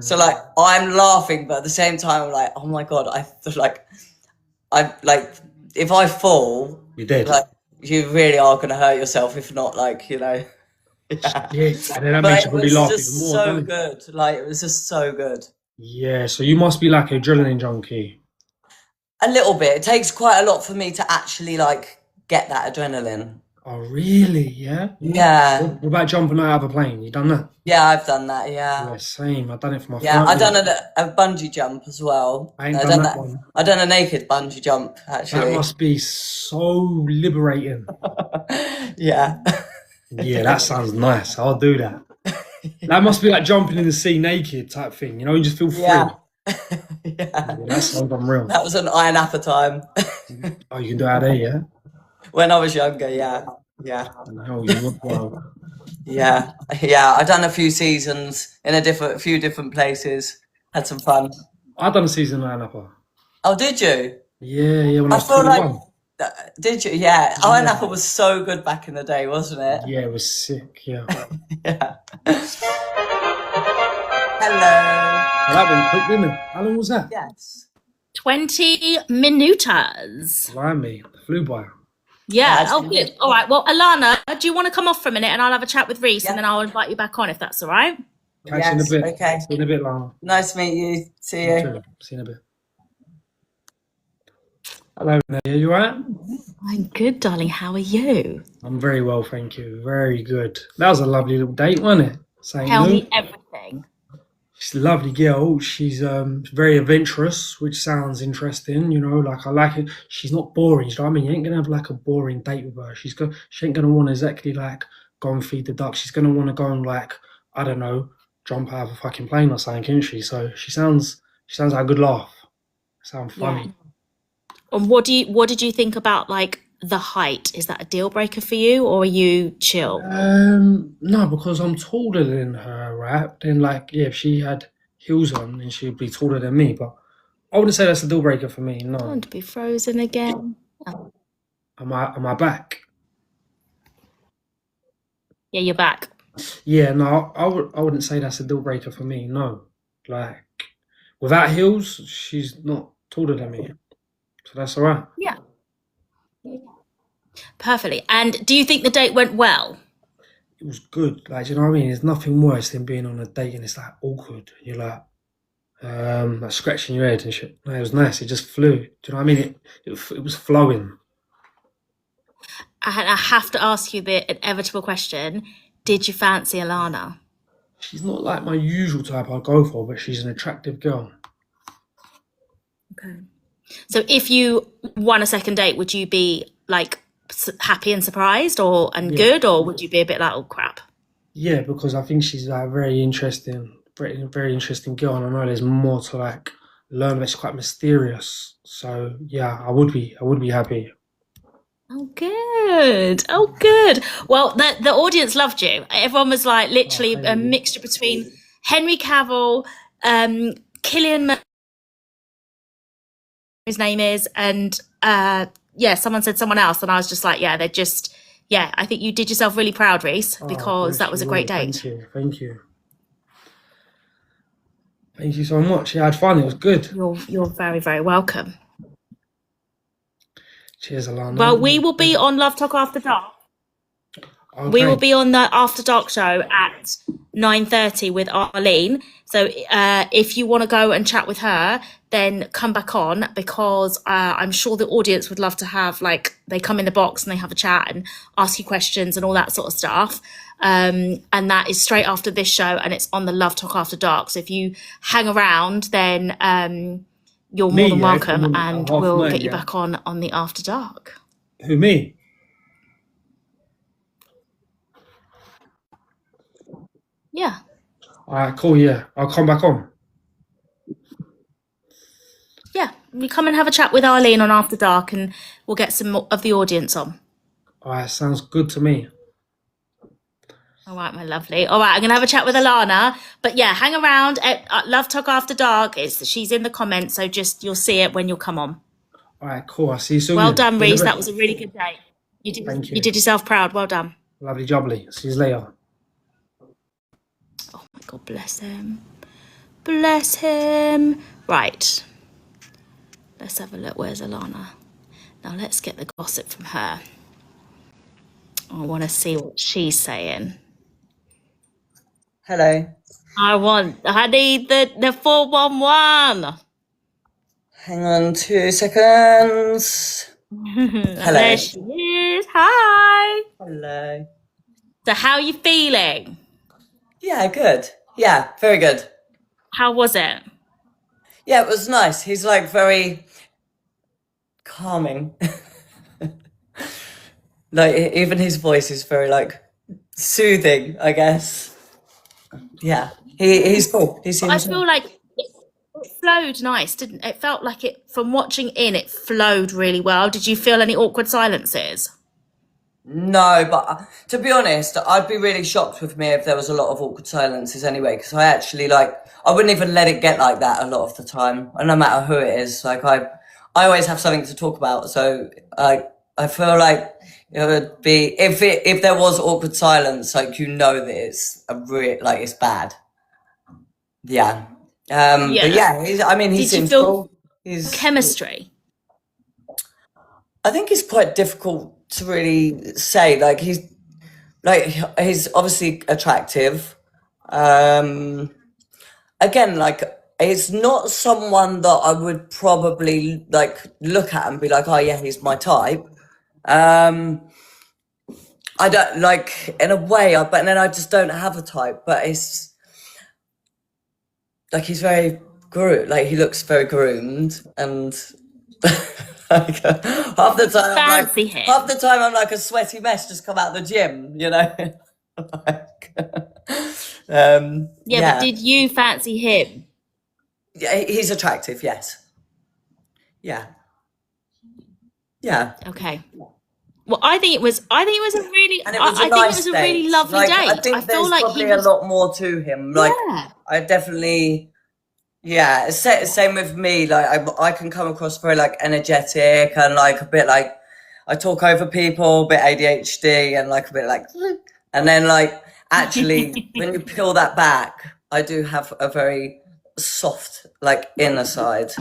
So like I'm laughing, but at the same time I'm like, oh my god, I like if I fall, You did. like you really are gonna hurt yourself. If not, like yeah. Yeah, and then that But makes you it probably was laugh even just more, so doesn't it? good. Like it was just so good. Yeah, so you must be like an adrenaline junkie. A little bit. It takes quite a lot for me to actually like get that adrenaline. Oh, really? Yeah? Yeah, What about jumping out of a plane? You done that? yeah, I've done that. Yeah, Yeah, same. I done it for my yeah. I've done 30th. a bungee jump as well. I ain't I done done that that. one. I done a naked bungee jump That actually. must be so liberating. Yeah. Yeah, that sounds nice. I'll do that. That must be like jumping in the sea naked type thing. You know, you just feel free. Yeah. Yeah, Yeah. that sounds unreal. That was an iron apple time. Oh, you can do that there, yeah? When I was younger, yeah. Yeah. No, you would, wow. Yeah. Yeah. I've done a few seasons in a few different places. Had some fun. I done a season of Anapa. Oh, did you? Yeah, when I I was feel like 21. did you? Yeah. Iron Yeah. apple was so good back in the day, wasn't it? Yeah, it was sick, yeah. Yeah. Hello. Well, that went quick, didn't it? How long was that? Yes. 20 minutos. Blimey, flew by. Yeah. That's Oh, good. good. All right. Well, Alana, do you want to come off for a minute and I'll have a chat with Reiss Yeah. and then I'll invite you back on if that's all right? Catch you in a Yes. bit. Okay. See you in a bit, Lana. Nice to meet you. See You you. too. See you in a bit. Hello, Nadia. You alright? I'm good, darling. How are you? I'm very well, thank you. Very good. That was a lovely little date, wasn't it? St. Tell Lou. me everything. She's a lovely girl. She's very adventurous, which sounds interesting. You know, like I like it. She's not boring. You know what I mean? You ain't gonna have like a boring date with her. She ain't gonna want to exactly like go and feed the duck. She's gonna want to go and like, I don't know, jump out of a fucking plane or something, isn't she? So she sounds like a good laugh. Sounds funny. And what did you think about like the height? Is that a deal breaker for you or are you chill? No, because I'm taller than her, right? Then like, yeah, if she had heels on, then she'd be taller than me. But I wouldn't say that's a deal breaker for me. No. Don't be frozen again. Am I back? Yeah, you're back. Yeah, no, I wouldn't say that's a deal breaker for me. No, like without heels, she's not taller than me, so that's all right. Yeah. Perfectly. And do you think the date went well? It was good. Like, you know what I mean? There's nothing worse than being on a date and it's like awkward. You're like scratching your head and shit. No, it was nice. It just flew. Do you know what I mean? It was flowing. And I have to ask you the inevitable question. Did you fancy Alana? She's not like my usual type I'd go for, but she's an attractive girl. Okay. So if you won a second date, would you be like happy and surprised and good, or would you be a bit like, oh crap? Yeah, because I think she's like very interesting girl, and I know there's more to like learn. But she's quite mysterious. So yeah, I would be happy. Oh, good. Oh, good. Well, the audience loved you. Everyone was like literally a mixture between Henry Cavill, Killian Murphy, his name is, and someone said someone else, and I was just like, I think you did yourself really proud, Reiss, because that was a great date. Thank you. Thank you so much. Yeah, I had fun. It was good. You're very, very welcome. Cheers, Alana. Well, we will be on Lovetok After Dark. Okay. We will be on the After Dark show at 9:30 with Arlene. So if you want to go and chat with her, then come back on, because I'm sure the audience would love to have, like, they come in the box and they have a chat and ask you questions and all that sort of stuff. And that is straight after this show, and it's on the Lovetok After Dark. So if you hang around, then you're more than welcome, and we'll get you back on the After Dark. Who, me? Yeah. All right, cool. Yeah, I'll come back on. Yeah. we come and have a chat with Arlene on After Dark, and we'll get some of the audience on. All right, sounds good to me. All right, my lovely. All right, I'm going to have a chat with Alana. But yeah, hang around at Lovetok After Dark. She's in the comments, so you'll see it when you'll come on. All right, cool. I'll see you soon. Well done, Reiss. That was a really good day. Thank you. You did yourself proud. Well done. Lovely jubbly. See you later. Oh my God, bless him. Bless him. Right. Let's have a look. Where's Alana? Now let's get the gossip from her. I want to see what she's saying. Hello. I need the 411. Hang on 2 seconds. Hello. There she is. Hi. Hello. So how are you feeling? Yeah, good. Yeah, very good. How was it? Yeah, it was nice. He's like very calming. Like even his voice is very like soothing, I guess. Yeah, he's cool. He I seems. feel like it flowed nice, didn't it? It felt like from watching it flowed really well. Did you feel any awkward silences? No, but to be honest, I'd be really shocked with me if there was a lot of awkward silences anyway, because I actually I wouldn't even let it get like that a lot of the time, and no matter who it is, like I always have something to talk about, so I feel like it would be if there was awkward silence, like that it's it's bad. Yeah. But yeah, he Did you seems feel cool. He's chemistry? I think it's quite difficult to really say. He's obviously attractive. Again, it's not someone that I would probably look at and be like, oh yeah, he's my type. I don't in a way, but then I just don't have a type. But it's he's very he looks very groomed and. Half the time I'm like a sweaty mess just come out the gym, you know. But did you fancy him? Yeah, he's attractive, yes. Yeah. Okay. Well, I think it was a really And it was a nice date. Really lovely date. I think there's probably a lot more to him. I definitely. Yeah, same with me. I can come across very energetic and a bit I talk over people, a bit ADHD and a bit and then actually when you peel that back, I do have a very soft inner side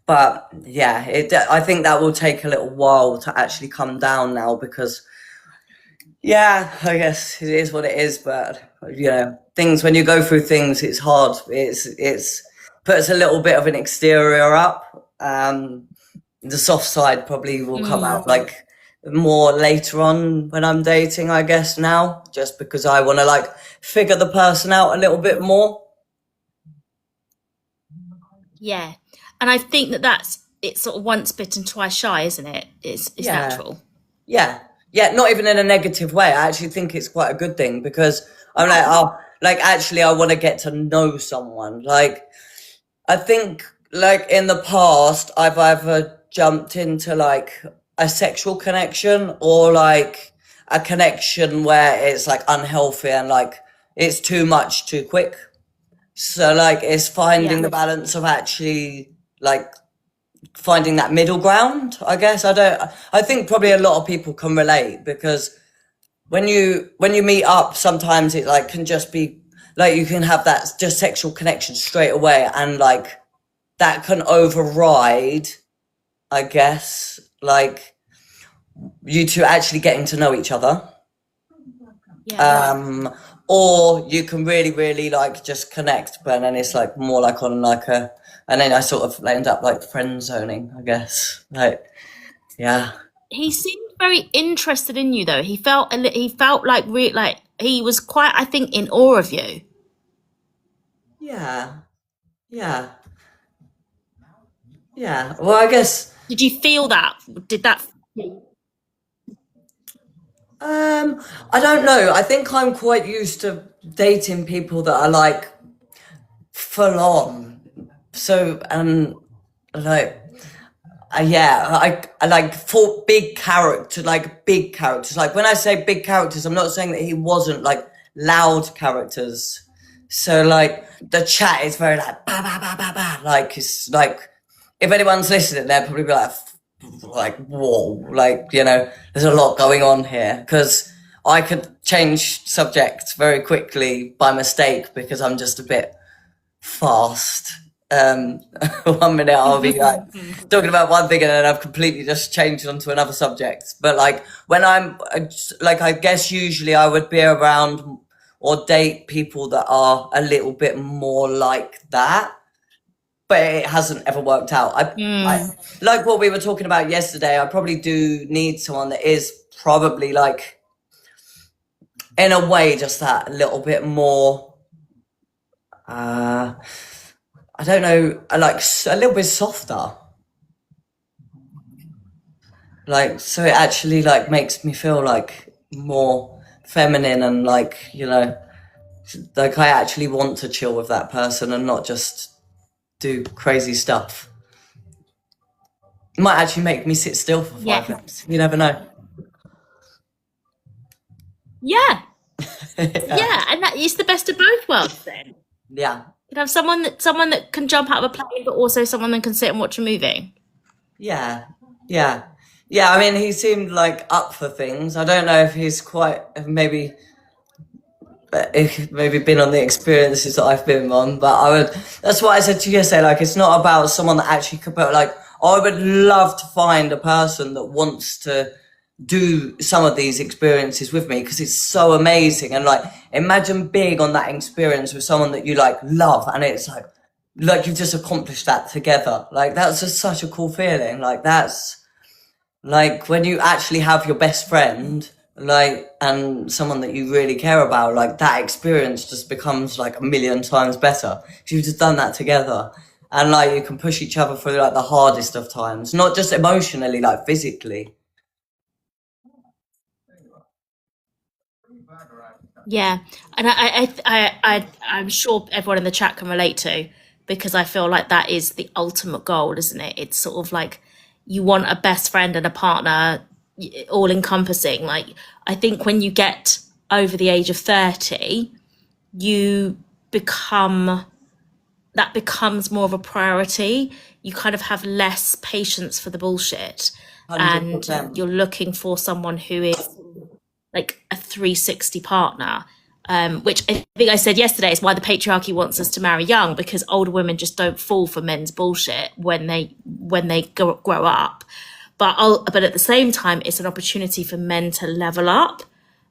but yeah, I think that will take a little while to actually come down now because yeah, I guess it is what it is, but things when you go through things, it's hard. It's puts a little bit of an exterior up. The soft side probably will come out more later on when I'm dating, I guess now, just because I want to figure the person out a little bit more. Yeah, and I think it's sort of once bitten, twice shy, isn't it? It's natural. Yeah. Yeah, not even in a negative way. I actually think it's quite a good thing because I'm actually I want to get to know someone. I think in the past I've either jumped into a sexual connection or a connection where it's unhealthy and it's too much too quick. So it's finding the balance of actually finding that middle ground, I guess. I think probably a lot of people can relate because when you meet up, sometimes it can just be you can have that just sexual connection straight away and that can override, I guess, you two actually getting to know each other. Yeah. Or you can really, really just connect, but then it's more on a and then I sort of end up friend zoning, I guess. Yeah. He seemed very interested in you, though. He felt he was quite, I think, in awe of you. Yeah. Well, I guess. Did you feel that? Did that? I don't know. I think I'm quite used to dating people that are full on. So, like I like for big character, like big characters. Like when I say big characters, I'm not saying that he wasn't like loud characters. So like the chat is very like ba ba ba ba ba. Like it's like if anyone's listening, they'll probably be like whoa, like there's a lot going on here because I could change subjects very quickly by mistake because I'm just a bit fast. 1 minute I'll be like talking about one thing and then I've completely just changed onto another subject. But like when I guess usually I would be around or date people that are a little bit more like that, but it hasn't ever worked out. I like what we were talking about yesterday. I probably do need someone that is probably like in a way just that a little bit more I don't know, like a little bit softer. Like, so it actually like makes me feel like more feminine and like, like I actually want to chill with that person and not just do crazy stuff. It might actually make me sit still for 5 minutes. You never know. Yeah. Yeah, and that is the best of both worlds then. Yeah. You can have someone that can jump out of a plane, but also someone that can sit and watch a movie. Yeah. I mean, he seemed like up for things. I don't know if he's maybe been on the experiences that I've been on, but that's what I said to you yesterday. Like, it's not about someone that actually could, but like, I would love to find a person that wants to do some of these experiences with me because it's so amazing. And like, imagine being on that experience with someone that you like love, and it's like you've just accomplished that together. Like, that's just such a cool feeling. Like, that's like when you actually have your best friend, like, and someone that you really care about, like that experience just becomes like a million times better. You've just done that together. And like, you can push each other through like the hardest of times, not just emotionally, like physically. Yeah, and I'm sure everyone in the chat can relate to, because I feel like that is the ultimate goal, isn't it? It's sort of like you want a best friend and a partner, all encompassing. Like, I think when you get over the age of 30, that becomes more of a priority. You kind of have less patience for the bullshit, 100%. and you're looking for someone who is like a 360 partner, which I think I said yesterday is why the patriarchy wants us to marry young, because older women just don't fall for men's bullshit when they grow up. But at the same time, it's an opportunity for men to level up.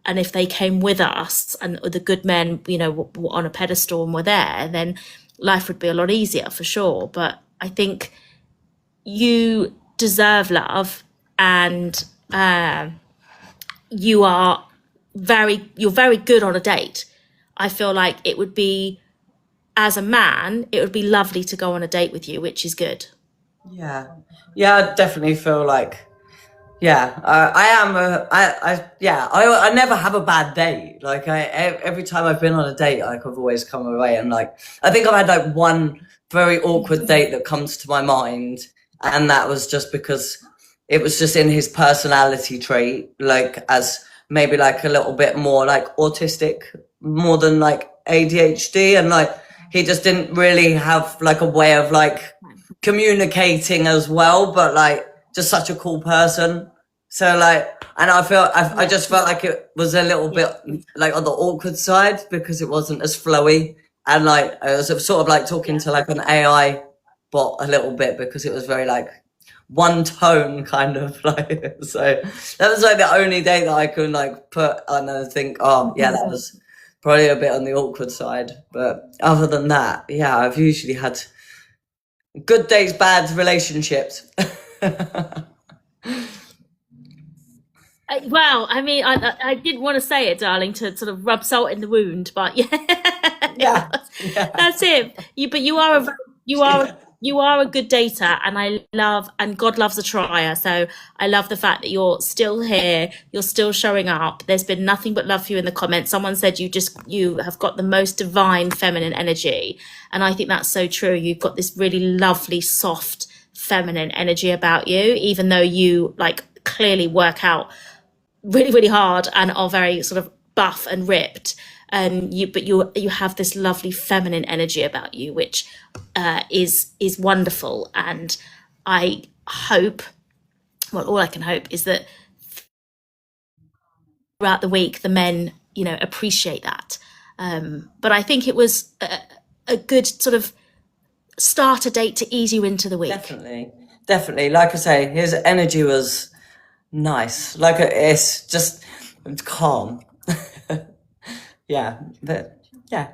And if they came with us and the good men, were on a pedestal and were there, then life would be a lot easier for sure. But I think you deserve love, and you're very good on a date. I feel like it would be, as a man, it would be lovely to go on a date with you, which is good. Yeah, I definitely feel like, I never have a bad date. Like, every time I've been on a date, like, I've always come away, and like, I think I've had like one very awkward date that comes to my mind, and that was just because it was just in his personality trait, like, as maybe like a little bit more like autistic, more than like ADHD, and like he just didn't really have like a way of like communicating as well, but like just such a cool person. So like, and I just felt like it was a little bit like on the awkward side because it wasn't as flowy, and like I was sort of like talking to like an AI bot a little bit because it was very like one tone kind of like. So that was like the only date that I could like put on and think, oh yeah, that was probably a bit on the awkward side. But other than that, yeah, I've usually had good dates, bad relationships. Well, I mean, I didn't want to say it, darling, to sort of rub salt in the wound, but Yeah. that's it. You are a good dater, and God loves a trier. So I love the fact that you're still here, you're still showing up. There's been nothing but love for you in the comments. Someone said you have got the most divine feminine energy, and I think that's so true. You've got this really lovely, soft feminine energy about you, even though you like clearly work out really, really hard and are very sort of buff and ripped. But you have this lovely feminine energy about you, which is wonderful. And I hope, well, all I can hope is that throughout the week, the men, appreciate that. But I think it was a good sort of starter date to ease you into the week. Definitely. Like I say, his energy was nice. Like it's just calm. Yeah, but yeah.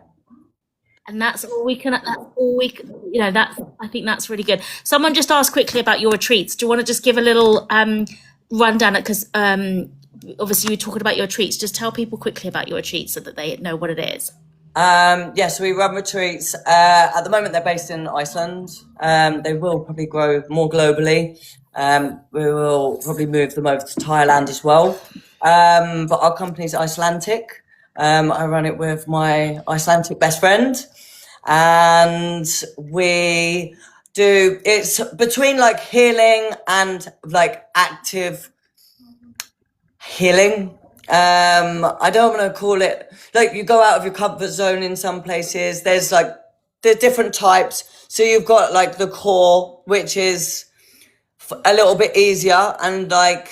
And that's all we can. I think that's really good. Someone just asked quickly about your retreats. Do you want to just give a little rundown? Because obviously you're talking about your retreats. Just tell people quickly about your retreats so that they know what it is. So we run retreats. At the moment, they're based in Iceland. They will probably grow more globally. We will probably move them over to Thailand as well. But our company's Icelandic. I run it with my Icelandic best friend. And it's between like healing and like active healing. I don't want to call it like you go out of your comfort zone in some places. There's like the different types. So you've got like the core, which is a little bit easier, and like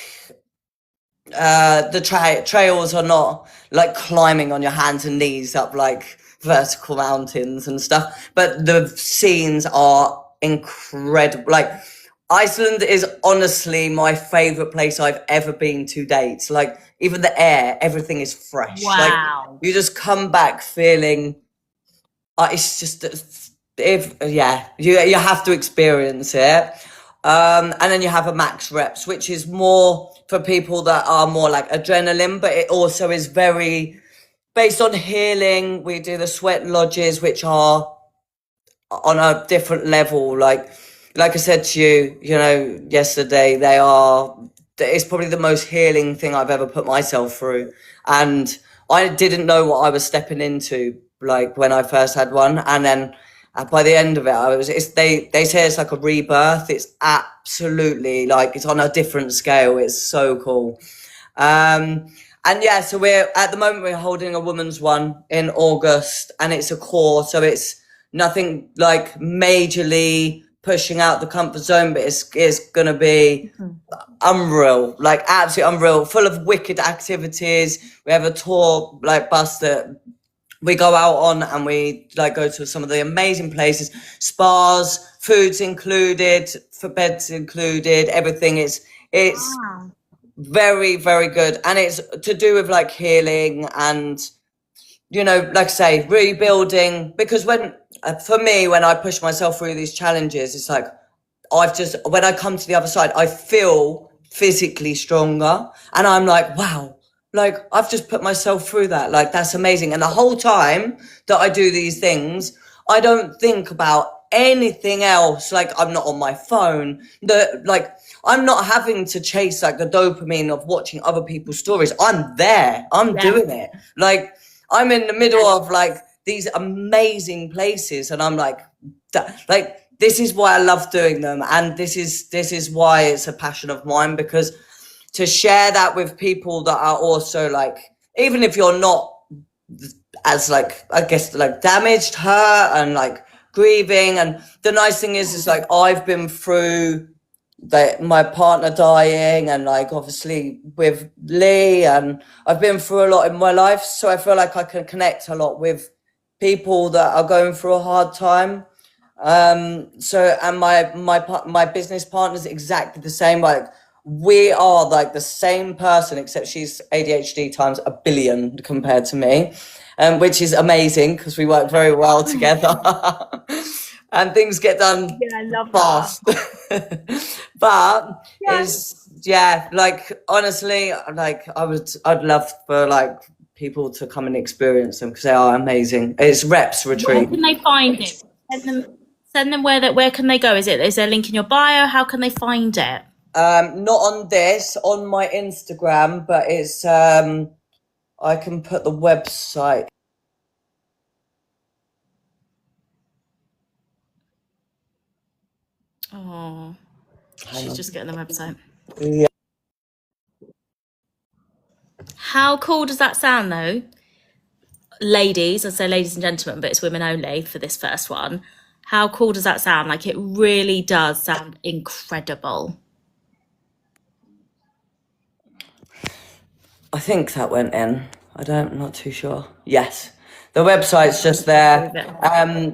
the trails are not like climbing on your hands and knees up like vertical mountains and stuff, but the scenes are incredible. Like Iceland is honestly my favorite place I've ever been to date. Like even the air, everything is fresh. Wow. Like you just come back feeling it's just you have to experience it. And then you have a max reps, which is more for people that are more like adrenaline, but it also is very based on healing. We do the sweat lodges, which are on a different level. Like I said to you, yesterday, it's probably the most healing thing I've ever put myself through. And I didn't know what I was stepping into, like when I first had one. And then by the end of it, they say it's like a rebirth. It's absolutely like it's on a different scale. It's so cool. And yeah, so at the moment we're holding a woman's one in August, and it's a core, so it's nothing like majorly pushing out the comfort zone, but it's gonna be unreal, like absolutely unreal, full of wicked activities. We have a tour like bus that we go out on, and we like go to some of the amazing places, spas, foods included, for beds included, everything. It's Wow. very, very good. And it's to do with like healing and, like I say, rebuilding. Because for me, when I push myself through these challenges, it's like, when I come to the other side, I feel physically stronger. And I'm like, wow, like I've just put myself through that. Like, that's amazing. And the whole time that I do these things, I don't think about anything else. Like, I'm not on my phone. I'm not having to chase like the dopamine of watching other people's stories. I'm there. I'm doing it. Like, I'm in the middle of like these amazing places, and I'm like, this is why I love doing them, and this is why it's a passion of mine, because to share that with people that are also like, even if you're not as like, I guess, like damaged, hurt, and like grieving. And the nice thing is like I've been through my partner dying, and like obviously with Lee, and I've been through a lot in my life, so I feel like I can connect a lot with people that are going through a hard time. And my business partner's exactly the same. Like, we are like the same person, except she's ADHD times a billion compared to me, which is amazing because we work very well together. And things get done I love fast. But like honestly, like I'd love for like people to come and experience them because they are amazing. It's Reps Retreat. Where can they find it? Send them where can they go? Is there a link in your bio? How can they find it? Not on this, on my Instagram, but it's I can put the website. Oh, She's just getting the website. Yeah. How cool does that sound, though? Ladies, I'd say ladies and gentlemen, but it's women only for this first one. How cool does that sound? Like, it really does sound incredible. I think that went in. I'm not too sure. Yes. The website's just there.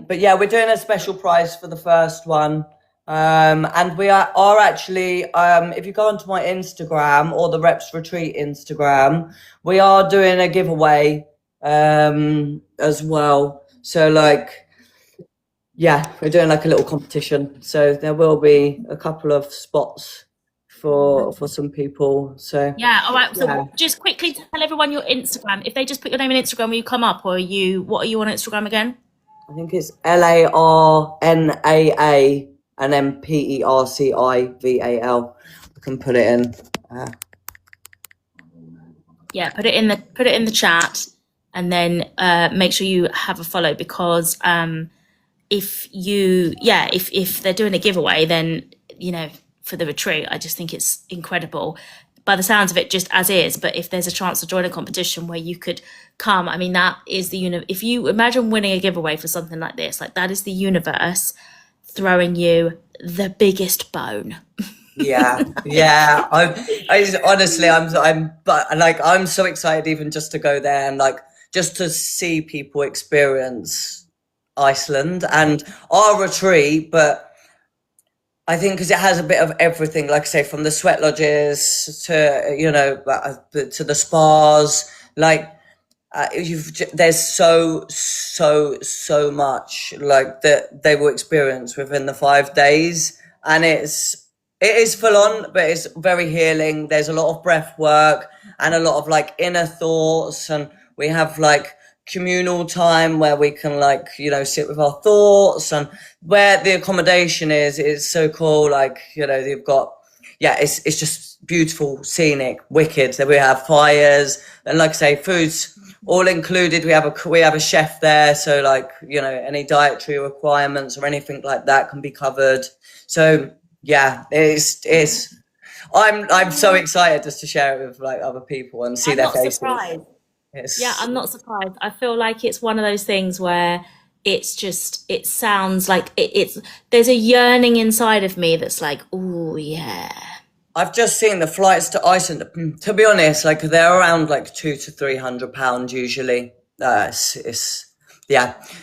But yeah, we're doing a special price for the first one. And we are actually, if you go onto my Instagram or the Reps Retreat Instagram, we are doing a giveaway as well. So like, yeah, we're doing like a little competition. So there will be a couple of spots for some people. So Yeah, all right. So yeah. just quickly tell everyone your Instagram. If they just put your name in Instagram, will you come up, or are you? What are you on Instagram again? I think it's LARNAA and then PERCIVAL. I can put it in. Yeah, put it in the chat, and then make sure you have a follow, because if they're doing a giveaway, then for the retreat, I just think it's incredible. By the sounds of it, just as is. But if there's a chance to join a competition where you could come, I mean, that is the if you imagine winning a giveaway for something like this, like that is the universe throwing you the biggest bone. Yeah. I honestly, I'm so excited even just to go there and like just to see people experience Iceland and our retreat. But I think because it has a bit of everything, like I say, from the sweat lodges to to the spas, like there's so much like that they will experience within the 5 days, and it is full on, but it's very healing. There's a lot of breath work and a lot of like inner thoughts, and we have like communal time where we can like sit with our thoughts, and where the accommodation is so cool. Like you've got it's just beautiful, scenic, wicked. Then we have fires, and like I say, food's all included. We have a chef there, so like any dietary requirements or anything like that can be covered. So yeah, it's I'm so excited just to share it with like other people and see their faces. Surprised. Yeah, I'm not surprised. I feel like it's one of those things where it sounds like there's a yearning inside of me that's like, oh yeah. I've just seen the flights to Iceland. To be honest, like they're around like £200 to £300 usually.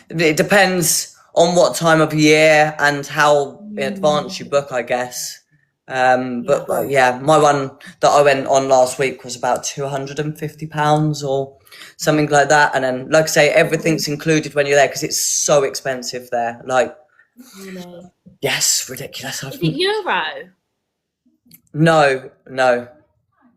It depends on what time of year and how in advance you book, I guess. But yeah, my one that I went on last week was about £250 or something like that. And then, like I say, everything's included when you're there because it's so expensive there. Like, really? Yes, ridiculous. Is it euro? No,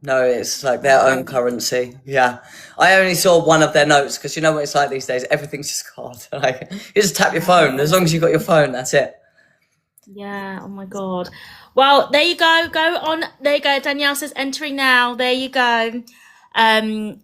it's like their own currency. Yeah, I only saw one of their notes because you know what it's like these days. Everything's just card. Like you just tap your phone. As long as you got your phone, that's it. Yeah. Oh my god. Well, there you go. Go on. There you go. Danielle says entering now. There you go.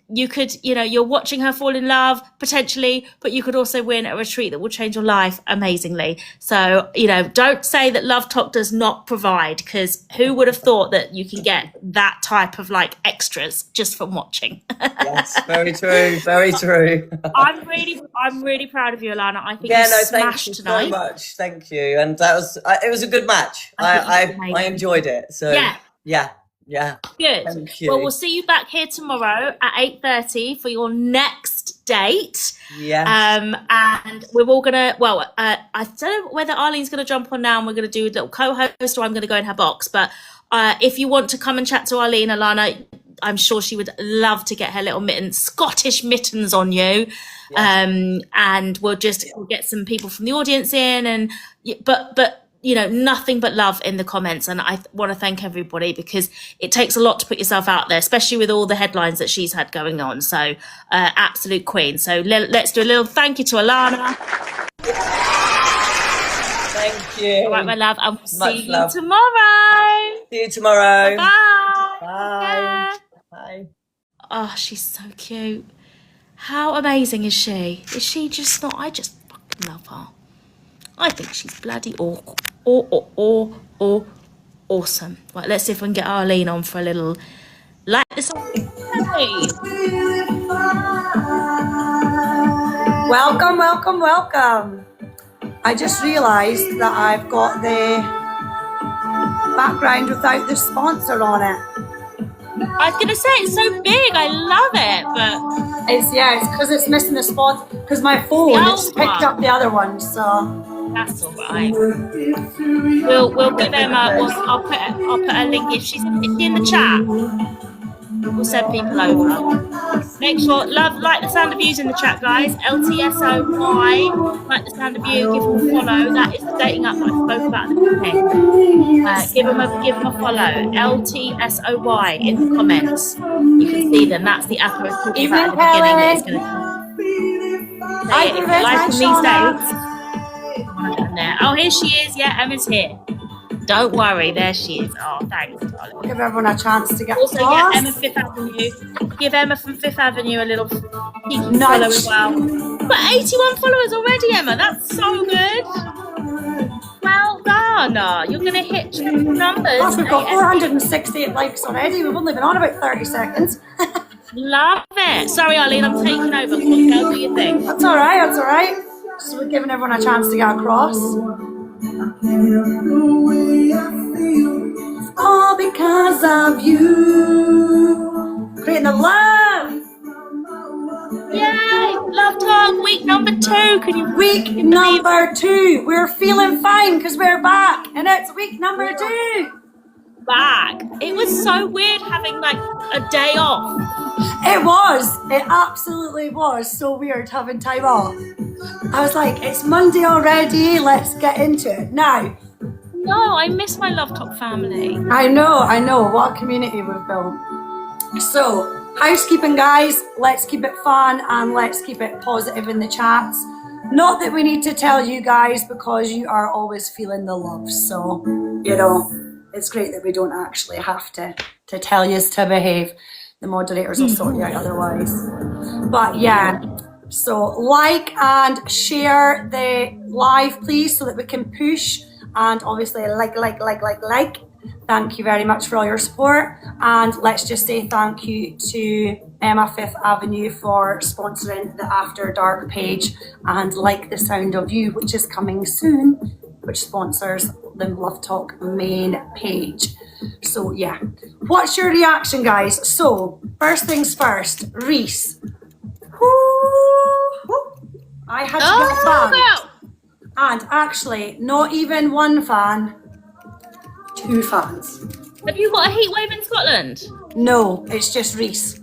You could, you're watching her fall in love potentially, but you could also win a retreat that will change your life amazingly. So, don't say that Lovetok does not provide, because who would have thought that you can get that type of like extras just from watching? Yes, very true, very true. I'm really proud of you, Alana. I think you smashed tonight. Thank you so much. Thank you, and it was a good match. I enjoyed it. So yeah. Good. Thank you. Well, we'll see you back here tomorrow at 8:30 for your next date. Yes. And we're all gonna. Well, I don't know whether Arlene's gonna jump on now and we're gonna do a little co-host, or I'm gonna go in her box. But if you want to come and chat to Arlene, Alana, I'm sure she would love to get her little Scottish mittens on you. Yes. And we'll get some people from the audience in, and but. Nothing but love in the comments. And I want to thank everybody, because it takes a lot to put yourself out there, especially with all the headlines that she's had going on. So absolute queen. So let's do a little thank you to Alana. Thank you. All right, my love. I'll see you tomorrow. See you tomorrow. Bye. Bye. Bye. Oh, she's so cute. How amazing is she? Is she just not? I just fucking love her. I think she's bloody awful. Awesome. Right, let's see if we can get Arlene on for a little like this. Hey. Welcome, welcome, welcome. I just realised that I've got the background without the sponsor on it. I was gonna say it's so big, I love it, but It's because it's missing the sponsor, because my phone has picked up the other one, so that's all right. We'll give Emma. I'll put a link if she's in the chat. We'll send people over. Make sure like the sound of views in the chat, guys. LTSOY, like the sound of you. Give them a follow. That is the dating app that I spoke about at the beginning. Give them a follow. LTSOY in the comments. You can see them. That's the app I was talking about at the beginning. That it's going to like these dates. Oh, here she is. Yeah, Emma's here. Don't worry, there she is. Oh, thanks, darling. give everyone a chance to get Also, across. Emma Fifth Avenue. Give Emma from Fifth Avenue a little follow as well. But 81 followers already, Emma. That's so good. Well done. You're going to hit triple numbers. Plus, we've got 468 likes already. We've only been on about 30 seconds. Love it. Sorry, Arlene, I'm taking over. Go do your thing. That's all right, that's all right. So we're giving everyone a chance to get across. All because of you. Creating the love. Yay! Lovetok, week number 2. Can you Week number 2. We're feeling fine because we're back. And it's week number 2. back? It was so weird having like a day off. It was. It absolutely was so weird having time off. I was like, it's Monday already. Let's get into it. Now, No, I miss my Lovetok family. I know. What a community we've built. So, housekeeping, guys. Let's keep it fun and let's keep it positive in the chats. Not that we need to tell you guys because you are always feeling the love. So, it's great that we don't actually have to tell you to behave. The moderators will sort you out otherwise. But yeah, so like and share the live, please, so that we can push. And obviously like. Thank you very much for all your support. And let's just say thank you to Emma Fifth Avenue for sponsoring the After Dark page and Like the Sound of You, which is coming soon, which sponsors the Lovetok main page. So yeah, what's your reaction, guys? So first things first, Reiss. I had to get a fan. No. And actually, not even one fan, 2 fans. Have you got a heat wave in Scotland? No, it's just Reiss.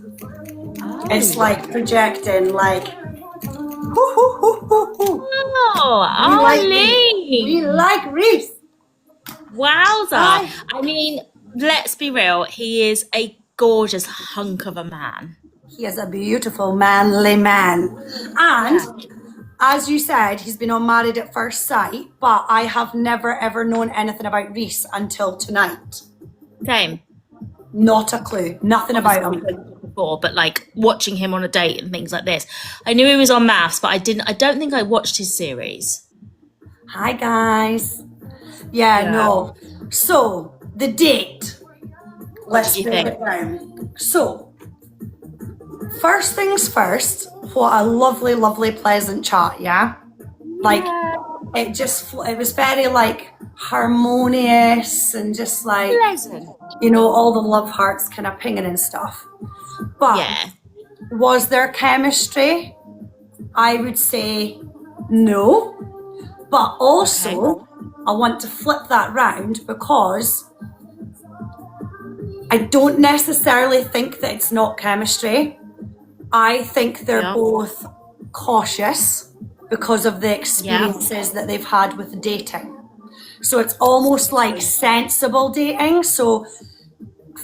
Oh. It's like projecting, like. Oh, Arlene. We like Reiss. Wowza. I mean, let's be real. He is a gorgeous hunk of a man. He is a beautiful, manly man. And as you said, he's been on Married at First Sight, but I have never ever known anything about Reiss until tonight. Same. Not a clue. Nothing about him. Before, but like watching him on a date and things like this. I knew he was on Maths, but I don't think I watched his series. Hi guys. Yeah, no. So the date. Let's did you break think? it down. So first things first. What a lovely, lovely, pleasant chat. Yeah, like it was very like harmonious and just like Pleasant. all the love hearts kind of pinging and stuff. But Yeah. was there chemistry? I would say no. But also, I want to flip that round because I don't necessarily think that it's not chemistry. I think they're both cautious because of the experiences that they've had with dating. So it's almost like sensible dating. So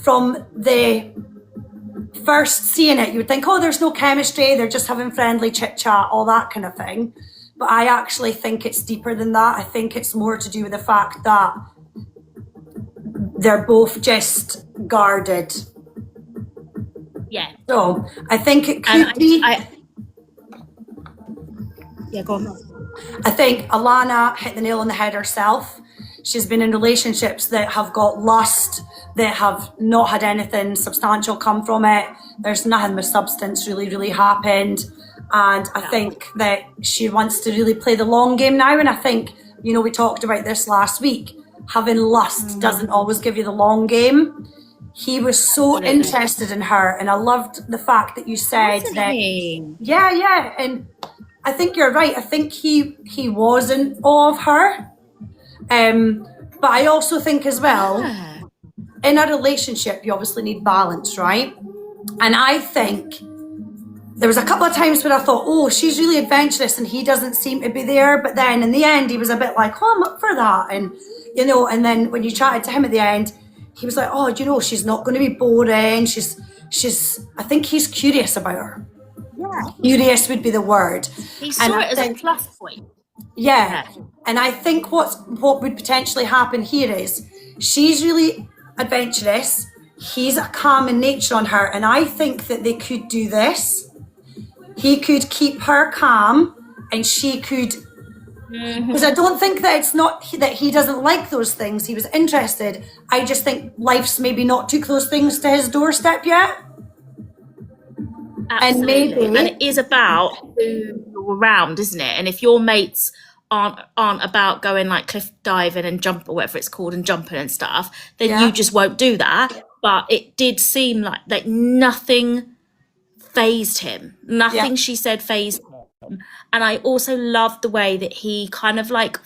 from the first seeing it, you would think, oh, there's no chemistry. They're just having friendly chit chat, all that kind of thing. But I actually think it's deeper than that. I think it's more to do with the fact that they're both just guarded. Yeah. So I think it could be. Yeah, go on. I think Alana hit the nail on the head herself. she's been in relationships that have got lust, that have not had anything substantial come from it. There's nothing with substance really happened. And I think that she wants to really play the long game now. And I think, you know, we talked about this last week. Having lust doesn't always give you the long game. He was so interested in her, and I loved the fact that you said that. Yeah, and I think you're right. I think he was in awe of her. But I also think as well, in a relationship, you obviously need balance, right? And I think there was a couple of times where I thought, oh, she's really adventurous and he doesn't seem to be there. But then in the end, he was a bit like, oh, I'm up for that. And, you know, and then when you chatted to him at the end, he was like, oh, you know, she's not going to be boring. I think he's curious about her. Yeah. Curious would be the word. He saw it as a plus point. Yeah. And I think what would potentially happen here is she's really adventurous. He's a calm in nature on her. And I think that they could do this. He could keep her calm and she could, because I don't think that it's not that he doesn't like those things. He was interested. I just think life's maybe not took those things to his doorstep yet. Absolutely. And it is about who you're around, isn't it? And if your mates aren't about going like cliff diving and jump or whatever it's called and jumping and stuff, then you just won't do that. But it did seem like nothing fazed him. Nothing she said fazed him. And I also loved the way that he kind of like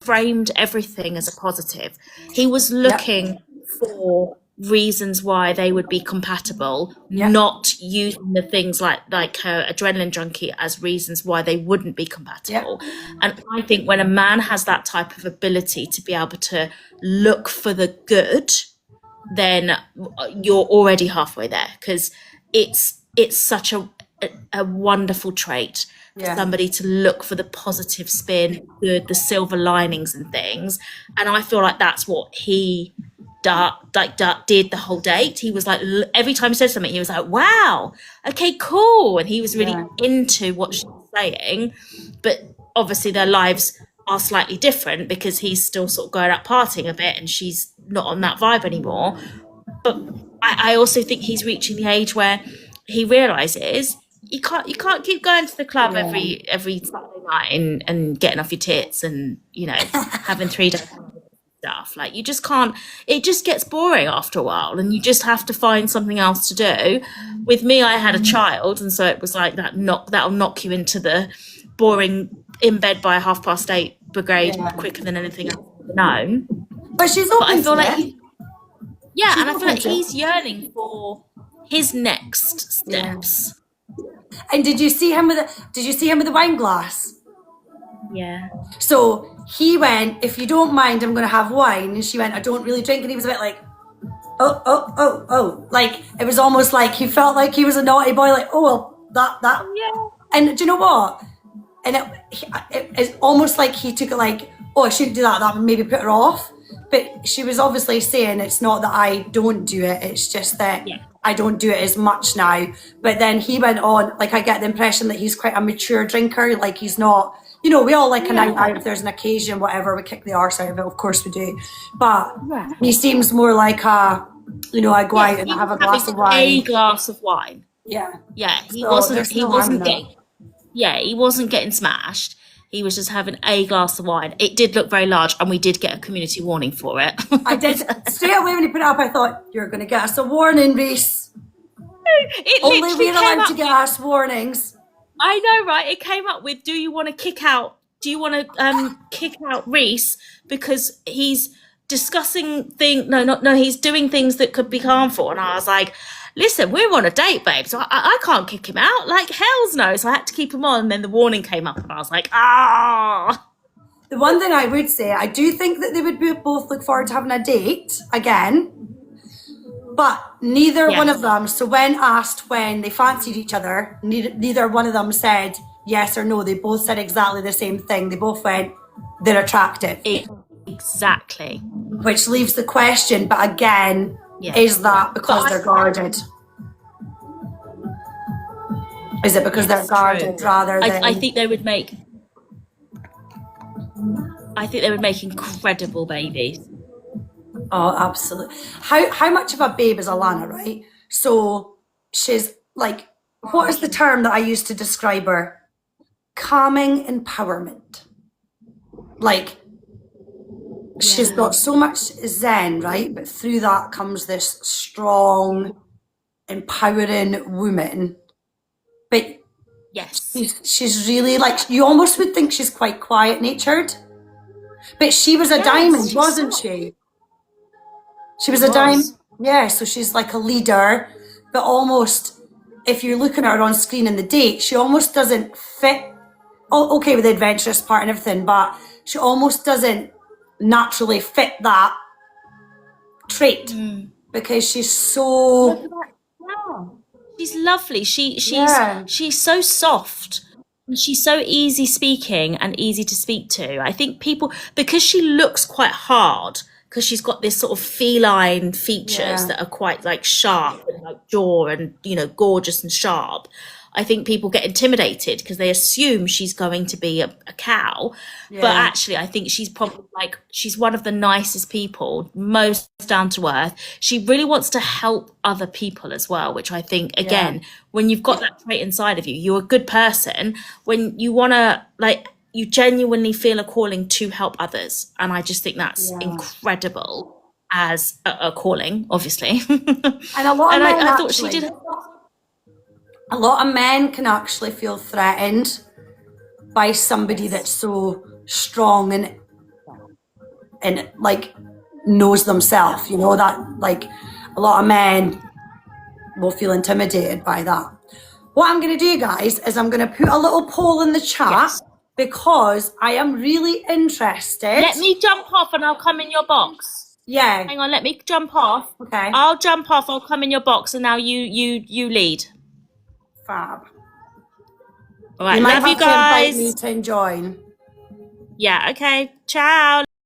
framed everything as a positive. He was looking for reasons why they would be compatible, not using the things like her adrenaline junkie as reasons why they wouldn't be compatible. And I think when a man has that type of ability to be able to look for the good, then you're already halfway there, because it's such a wonderful trait for somebody to look for the positive spin, the silver linings and things. And I feel like that's what he did the whole date. He was like, every time he said something, he was like, wow, okay, cool. And he was really into what she was saying. But obviously their lives are slightly different because he's still sort of going out partying a bit and she's not on that vibe anymore. But I also think he's reaching the age where he realizes you can't keep going to the club every Saturday night and getting off your tits and, you know, having 3 days stuff. Like, you just can't. It just gets boring after a while, and you just have to find something else to do. With me, I had a child, and so it was like that'll knock you into the boring in bed by 8:30 brigade quicker than anything else I've known. But she's open. But I feel like I feel like he's yearning for his next steps. And did you see him with the wine glass? Yeah. So he went, if you don't mind, I'm going to have wine. And she went, I don't really drink. And he was a bit like, oh. Like, it was almost like he felt like he was a naughty boy. Like, oh, well, that. Yeah. And do you know what? And it's almost like he took it like, oh, I shouldn't do that. That would maybe put her off. But she was obviously saying it's not that I don't do it. It's just that I don't do it as much now. But then he went on, like, I get the impression that he's quite a mature drinker. Like, he's not, you know, we all like a night out. If there's an occasion, whatever, we kick the arse out of it. Of course we do. But he seems more like I go out and have a glass of wine. A glass of wine. Yeah. Yeah. He wasn't getting smashed. He was just having a glass of wine. It did look very large, and we did get a community warning for it. I did. Straight away when he put it up, I thought, you're going to get us a warning, Reiss. Only we're allowed to get us warnings. I know, right? It came up with, do you want to kick out Reiss because he's discussing he's doing things that could be harmful. And I was like, listen, we're on a date, babe, so I can't kick him out. Like, hell's no. So I had to keep him on. And then the warning came up, and I was like, ah. The one thing I would say, I do think that they would both look forward to having a date again, but neither one of them. So when asked when they fancied each other, neither one of them said yes or no. They both said exactly the same thing. They both went, they're attractive. Exactly. Which leaves the question, but again, is that because they're guarded? Is it because they're guarded rather than... I think they would make... I think they would make incredible babies. Oh, absolutely. How much of a babe is Alana, right? So she's like, what is the term that I used to describe her? Calming empowerment. Like, she's got so much zen, right? But through that comes this strong, empowering woman. But Yes. she's really like, you almost would think she's quite quiet-natured. But she was a diamond, wasn't she? She was a diamond. Yeah, so she's like a leader, but almost, if you're looking at her on screen in the date, she almost doesn't fit. Oh, okay, with the adventurous part and everything, but she almost doesn't naturally fit that trait because she's so. She's lovely. She's so soft. She's so easy speaking and easy to speak to. I think people, because she looks quite hard, because she's got this sort of feline features that are quite like sharp and like jaw and, you know, gorgeous and sharp. I think people get intimidated because they assume she's going to be a cow. But actually, I think she's probably like, she's one of the nicest people, most down to earth. She really wants to help other people as well, which I think, again, when you've got that trait inside of you, you're a good person. When you want to, like, you genuinely feel a calling to help others. And I just think that's incredible as a calling, obviously. And a lot of men I thought she did. A lot of men can actually feel threatened by somebody that's so strong and like knows themselves, you know, that like a lot of men will feel intimidated by that. What I'm going to do, guys, is I'm going to put a little poll in the chat because I am really interested. Let me jump off and I'll come in your box. Yeah. Hang on, let me jump off. Okay. I'll jump off, I'll come in your box, and now you lead. Fab. All right, you might love you have to invite guys. me to join. Yeah, okay. Ciao.